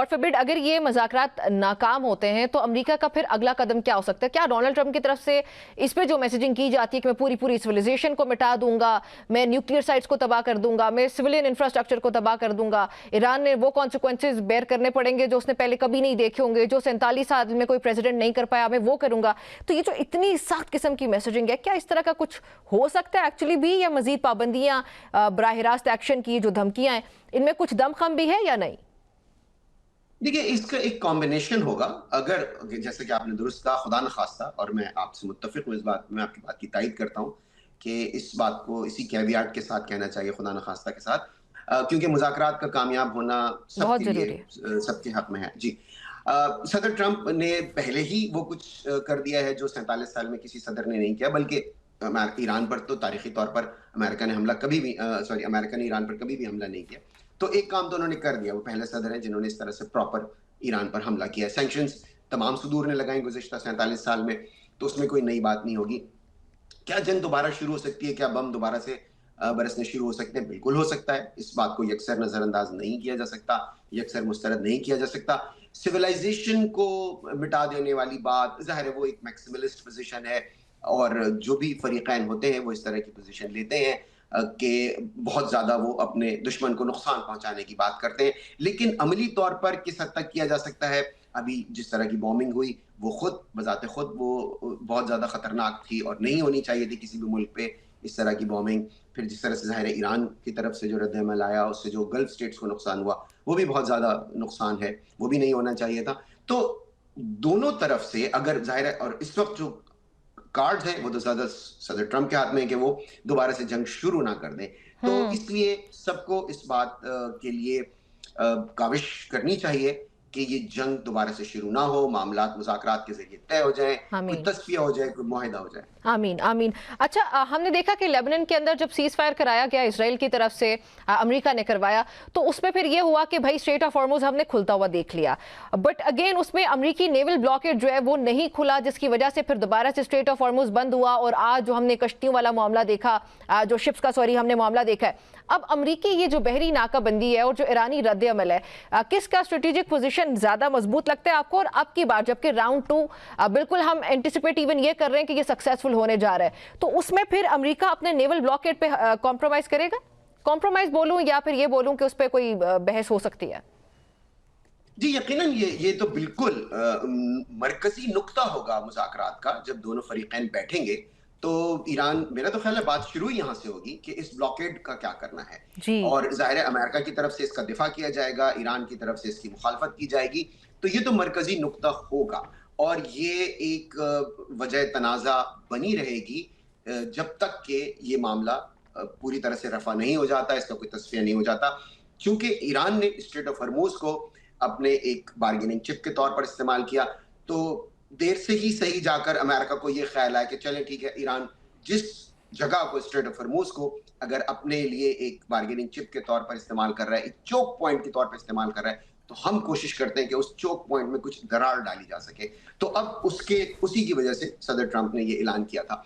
फॉरबिड अगर ये मुज़ाकरात नाकाम होते हैं तो अमेरिका का फिर अगला कदम क्या हो सकता है? क्या डोनाल्ड ट्रंप की तरफ से इस पे जो मैसेजिंग की जाती है कि मैं पूरी पूरी सिविलाइजेशन को मिटा दूंगा, मैं न्यूक्लियर साइट्स को तबाह कर दूंगा, मैं सिविलियन इंफ्रास्ट्रक्चर को तबाह कर दूंगा, ईरान ने वो कॉन्सिक्वेंसेज बेयर करने पड़ेंगे जो उसने पहले कभी नहीं देखे होंगे, जो 47 साल में कोई प्रेसिडेंट नहीं कर पाया, मैं वो करूंगा। तो ये जो इतनी सख्त किस्म की मैसेजिंग है, क्या इस तरह का कुछ हो सकता है एक्चुअली भी, या मजीद पाबंदियां, बराह रास्त एक्शन की जो धमकियां हैं, इनमें कुछ दमखम भी है या नहीं? देखिए इसका एक कॉम्बिनेशन होगा। अगर जैसे कि आपने दुरुस्त कहा, खुदा न खास्ता, और मैं आपसे मुत्तफिक हूँ इस बात में, आपकी बात की तायद करता हूँ कि इस बात को इसी कैवियाट के साथ कहना चाहिए, खुदा न खास्ता के साथ, क्योंकि मुज़ाकरात का कामयाब होना सबके लिए, सबके हक में है। जी, सदर ट्रंप ने पहले ही वो कुछ कर दिया है जो 47 साल में किसी सदर ने नहीं किया, बल्कि ईरान पर तो तारीखी तौर पर अमेरिका ने हमला कभी भी अमेरिका ने ईरान पर कभी भी हमला नहीं किया। तो एक काम तो उन्होंने कर दिया, वो पहले सदर हैं जिन्होंने इस तरह से प्रॉपर ईरान पर हमला किया है। सैंक्शंस तमाम सुदूर ने लगाई गुज़िश्ता 47 साल में, तो उसमें कोई नई बात नहीं होगी। क्या जंग दोबारा शुरू हो सकती है, क्या बम दोबारा से बरसने शुरू हो सकते हैं? बिल्कुल हो सकता है। इस बात को यकसर नजरअंदाज नहीं किया जा सकता, यकसर मुस्तरद नहीं किया जा सकता। सिविलाइजेशन को मिटा देने वाली बात, जाहिर है वो एक मैक्सिमलिस्ट पोजीशन है, और जो भी फरीकैन होते हैं वो इस तरह की पोजीशन लेते हैं कि बहुत ज्यादा वो अपने दुश्मन को नुकसान पहुंचाने की बात करते हैं। लेकिन अमली तौर पर किस हद तक किया जा सकता है? अभी जिस तरह की बॉम्बिंग हुई वो खुद बजाते खुद वो बहुत ज्यादा खतरनाक थी और नहीं होनी चाहिए थी किसी भी मुल्क पे इस तरह की बॉम्बिंग। फिर जिस तरह से ज़ाहिर ईरान की तरफ से जो रद्द-ए-अमल आया, उससे जो गल्फ स्टेट्स को नुकसान हुआ, वो भी बहुत ज़्यादा नुकसान है, वो भी नहीं होना चाहिए था। तो दोनों तरफ से अगर ज़ाहिर है, और इस वक्त जो कार्ड्स हैं वो तो ज़्यादा सदर ट्रंप के हाथ में है कि वो दोबारा से जंग शुरू ना कर दें। तो इसलिए सबको इस बात के लिए काविश करनी चाहिए कि ये जंग दोबारा से शुरू ना हो, मामलात मुज़ाकरात के जरिए तय हो जाए, कोई तस्फिया हो जाए, कोई मुआहिदा हो जाए। आमीन आमीन। अच्छा, हमने देखा कि लेबनान के अंदर जब सीज फायर कराया गया इसराइल की तरफ से, अमेरिका ने करवाया, तो उसमें फिर ये हुआ कि भाई स्ट्रेट ऑफ हॉर्मुज हमने खुलता हुआ देख लिया, बट अगेन उसमें अमेरिकी नेवल ब्लॉकेड जो है वो नहीं खुला, जिसकी वजह से फिर दोबारा से स्ट्रेट ऑफ हॉर्मुज बंद हुआ। और आज जो हमने कश्तियों वाला मामला देखा, जो शिप्स का हमने मामला देखा है, अब अमरीकी ये जो बहरी नाकाबंदी है और जो ईरानी रद्द-ए-अमल है, किसका स्ट्रेटेजिक पोजीशन ज्यादा मजबूत लगता है आपको? और अब की बार जबकि राउंड 2 बिल्कुल हम एंटिसिपेट इवन ये कर रहे हैं कि ये सक्सेसफुल होने जा रहा है, तो उसमें फिर अमेरिका अपने नेवल ब्लॉकेड पे कॉम्प्रोमाइज करेगा? कॉम्प्रोमाइज बोलूं या फिर ये बोलूं कि उस पर कोई बहस हो सकती है? जी यकीनन ये तो बिल्कुल मरकजी नुक्ता होगा मुज़ाकरात का। जब दोनों फरीकैन बैठेंगे तो ईरान, मेरा तो ख्याल है बात शुरू ही यहाँ से होगी कि इस ब्लॉकेड का क्या करना है जी। और जाहिर है अमेरिका की तरफ से इसका दिफा किया जाएगा, ईरान की तरफ से इसकी मुखालफत की जाएगी। तो ये तो मरकजी नुक्ता होगा और ये एक वजह तनाज़ा बनी रहेगी जब तक कि ये मामला पूरी तरह से रफा नहीं हो जाता, इसका कोई तस्फिया नहीं हो जाता। क्योंकि ईरान ने स्ट्रेट ऑफ हॉर्मुज को अपने एक बार्गेनिंग चिप के तौर पर इस्तेमाल किया, तो देर से ही सही जाकर अमेरिका को ये ख्याल आया कि चलें ठीक है, ईरान जिस जगह को स्ट्रेट ऑफ हॉर्मुज को अगर अपने लिए एक बार्गेनिंग चिप के तौर पर इस्तेमाल कर रहा है, एक चोक पॉइंट के तौर पर इस्तेमाल कर रहा है, तो हम कोशिश करते हैं कि उस चोक पॉइंट में कुछ दरार डाली जा सके। तो अब उसी की वजह से सदर ट्रंप ने ये ऐलान किया था।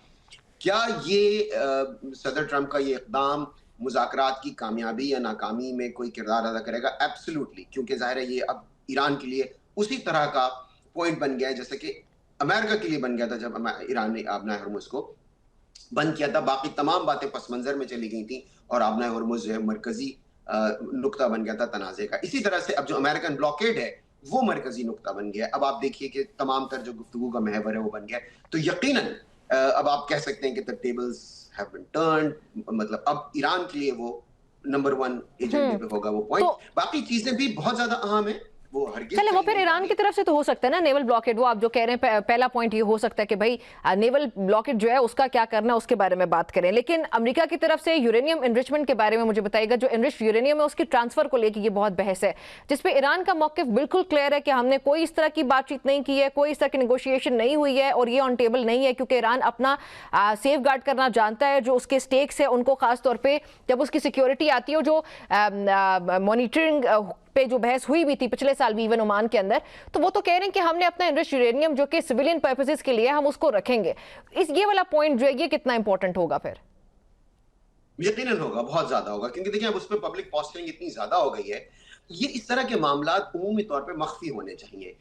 क्या ये सदर ट्रंप का ये इक़दाम मुज़ाकरात की कामयाबी या नाकामी में कोई किरदार अदा करेगा? एब्सोल्युटली, क्योंकि जाहिर है ये अब ईरान के लिए उसी तरह का पॉइंट बन गया है जैसे कि अमेरिका के लिए बन गया था जब ईरान ने आबना हॉर्मुज को बंद किया था। बाकी तमाम बातें पस मंजर में चली गई थी और आबना हॉर्मुज जो है मरकजी नुक्ता बन गया था तनाज़े का। इसी तरह से अब जो अमेरिकन ब्लॉकेड है वो मरकजी नुक्ता बन गया। अब आप देखिए कि तमाम तर जो गुफ्तगू का महवर है वो बन गया, तो यकीनन अब आप कह सकते हैं कि the tables have been turned, मतलब अब ईरान के लिए वो नंबर 1 एजेंडे पे होगा वो पॉइंट। बाकी चीजें भी बहुत ज्यादा अहम है, वो हरगिज़ चले वो कहीं फिर नहीं ईरान जानी। की तरफ से तो हो सकता है ना नेवल ब्लॉकेड, वो आप जो कह रहे हैं पहला पॉइंट ये हो सकता है कि भाई नेवल ब्लॉकेड जो है उसका क्या करना है उसके बारे में बात करें, लेकिन अमेरिका की तरफ से यूरेनियम एनरिचमेंट के बारे में मुझे बताइएगा। जो एनरिच्ड यूरेनियम है उसकी ट्रांसफर को लेकर ये बहुत बहस है, जिसपे ईरान का मौकिफ बिल्कुल क्लियर है कि हमने कोई इस तरह की बातचीत नहीं की है, कोई इस तरह की नेगोशिएशन नहीं हुई है और ये ऑन टेबल नहीं है, क्योंकि ईरान अपना सेफ गार्ड करना जानता है। जो उसके स्टेक्स है उनको खासतौर पर जब उसकी सिक्योरिटी आती है, जो मॉनिटरिंग पे जो बहस हुई भी थी पिछले साल भी इवन ओमान के अंदर, तो वो तो कह रहे हैं कि हमने अपना एनरिच्ड यूरेनियम जो कि सिविलियन पर्पसेस के लिए हम उसको रखेंगे। ये वाला पॉइंट जो है ये कितना इंपॉर्टेंट होगा फिर? यकीनन होगा, बहुत ज्यादा होगा, क्योंकि देखिए अब उस पर पब्लिक पॉस्चरिंग इतनी ज्यादा हो गई है। ये इस तरह के मामलात उमूमी तौर पे मख्फी होने चाहिए।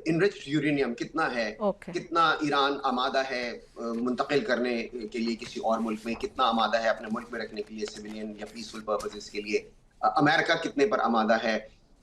इनरिच्ड यूरेनियम कितना है, कितना ईरान आमादा है मुंतकिल करने के लिए किसी और मुल्क में, कितना आमादा है अपने मुल्क में रखने के लिए सिविलियन या पीसफुल पर्पसेस के लिए, अमेरिका कितने पर आमादा है।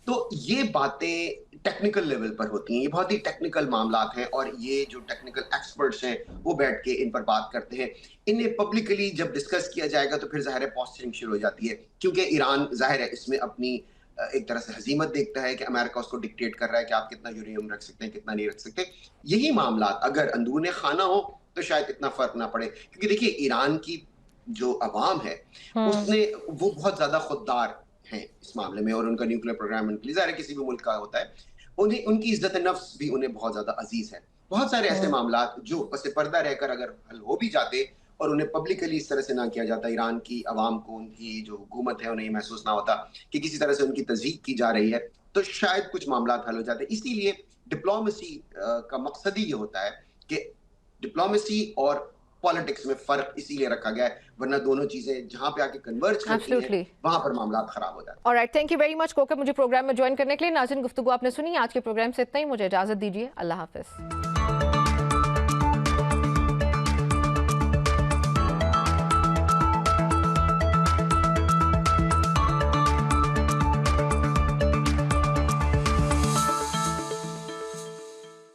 तो ये बातें टेक्निकल लेवल पर होती हैं, ये बहुत ही टेक्निकल मामलात हैं और ये जो टेक्निकल एक्सपर्ट्स हैं वो बैठ के इन पर बात करते हैं। इन्हें पब्लिकली जब डिस्कस किया जाएगा तो फिर जाहिर है पॉस्चरिंग शुरू हो जाती है, क्योंकि ईरान जाहिर है इसमें अपनी एक तरह से हजीमत देखता है कि अमेरिका उसको डिक्टेट कर रहा है कि आप कितना यूरेनियम रख सकते हैं, कितना नहीं रख सकते। यही मामलात अगर अंदरूने खाना हो तो शायद इतना फर्क ना पड़े, क्योंकि देखिए ईरान की जो अवाम है उसने वो बहुत ज्यादा खुददार हैं इस मामले में, और उनका न्यूक्लियर प्रोग्राम उनके लिए ज़ाहिर किसी भी मुल्क का होता है, उन्हें उनकी इज्जत नफ्स भी उन्हें बहुत ज्यादा अजीज है। बहुत सारे ऐसे मामलात जो पस पर्दा रहकर अगर हल हो भी जाते और उन्हें पब्लिकली इस तरह से ना किया जाता, ईरान की अवाम को, उनकी जो हुकूमत है उन्हें महसूस ना होता कि किसी तरह से उनकी तज़यीक की जा रही है, तो शायद कुछ मामलात हल हो जाते। इसीलिए डिप्लोमेसी का मकसद ही ये होता है कि डिप्लोमेसी और पॉलिटिक्स में फर्क इसीलिए रखा गया है, वरना दोनों चीजें जहां पे आके कन्वर्ज करती हैं वहां पर मामलात खराब हो जाते हैं। Alright, thank you very much Khokhar, मुझे प्रोग्राम में ज्वाइन करने के लिए। नाज़रीन, गुफ्तगू आपने सुनी, आज के प्रोग्राम से इतना ही, मुझे इजाजत दीजिए, अल्लाह हाफिज।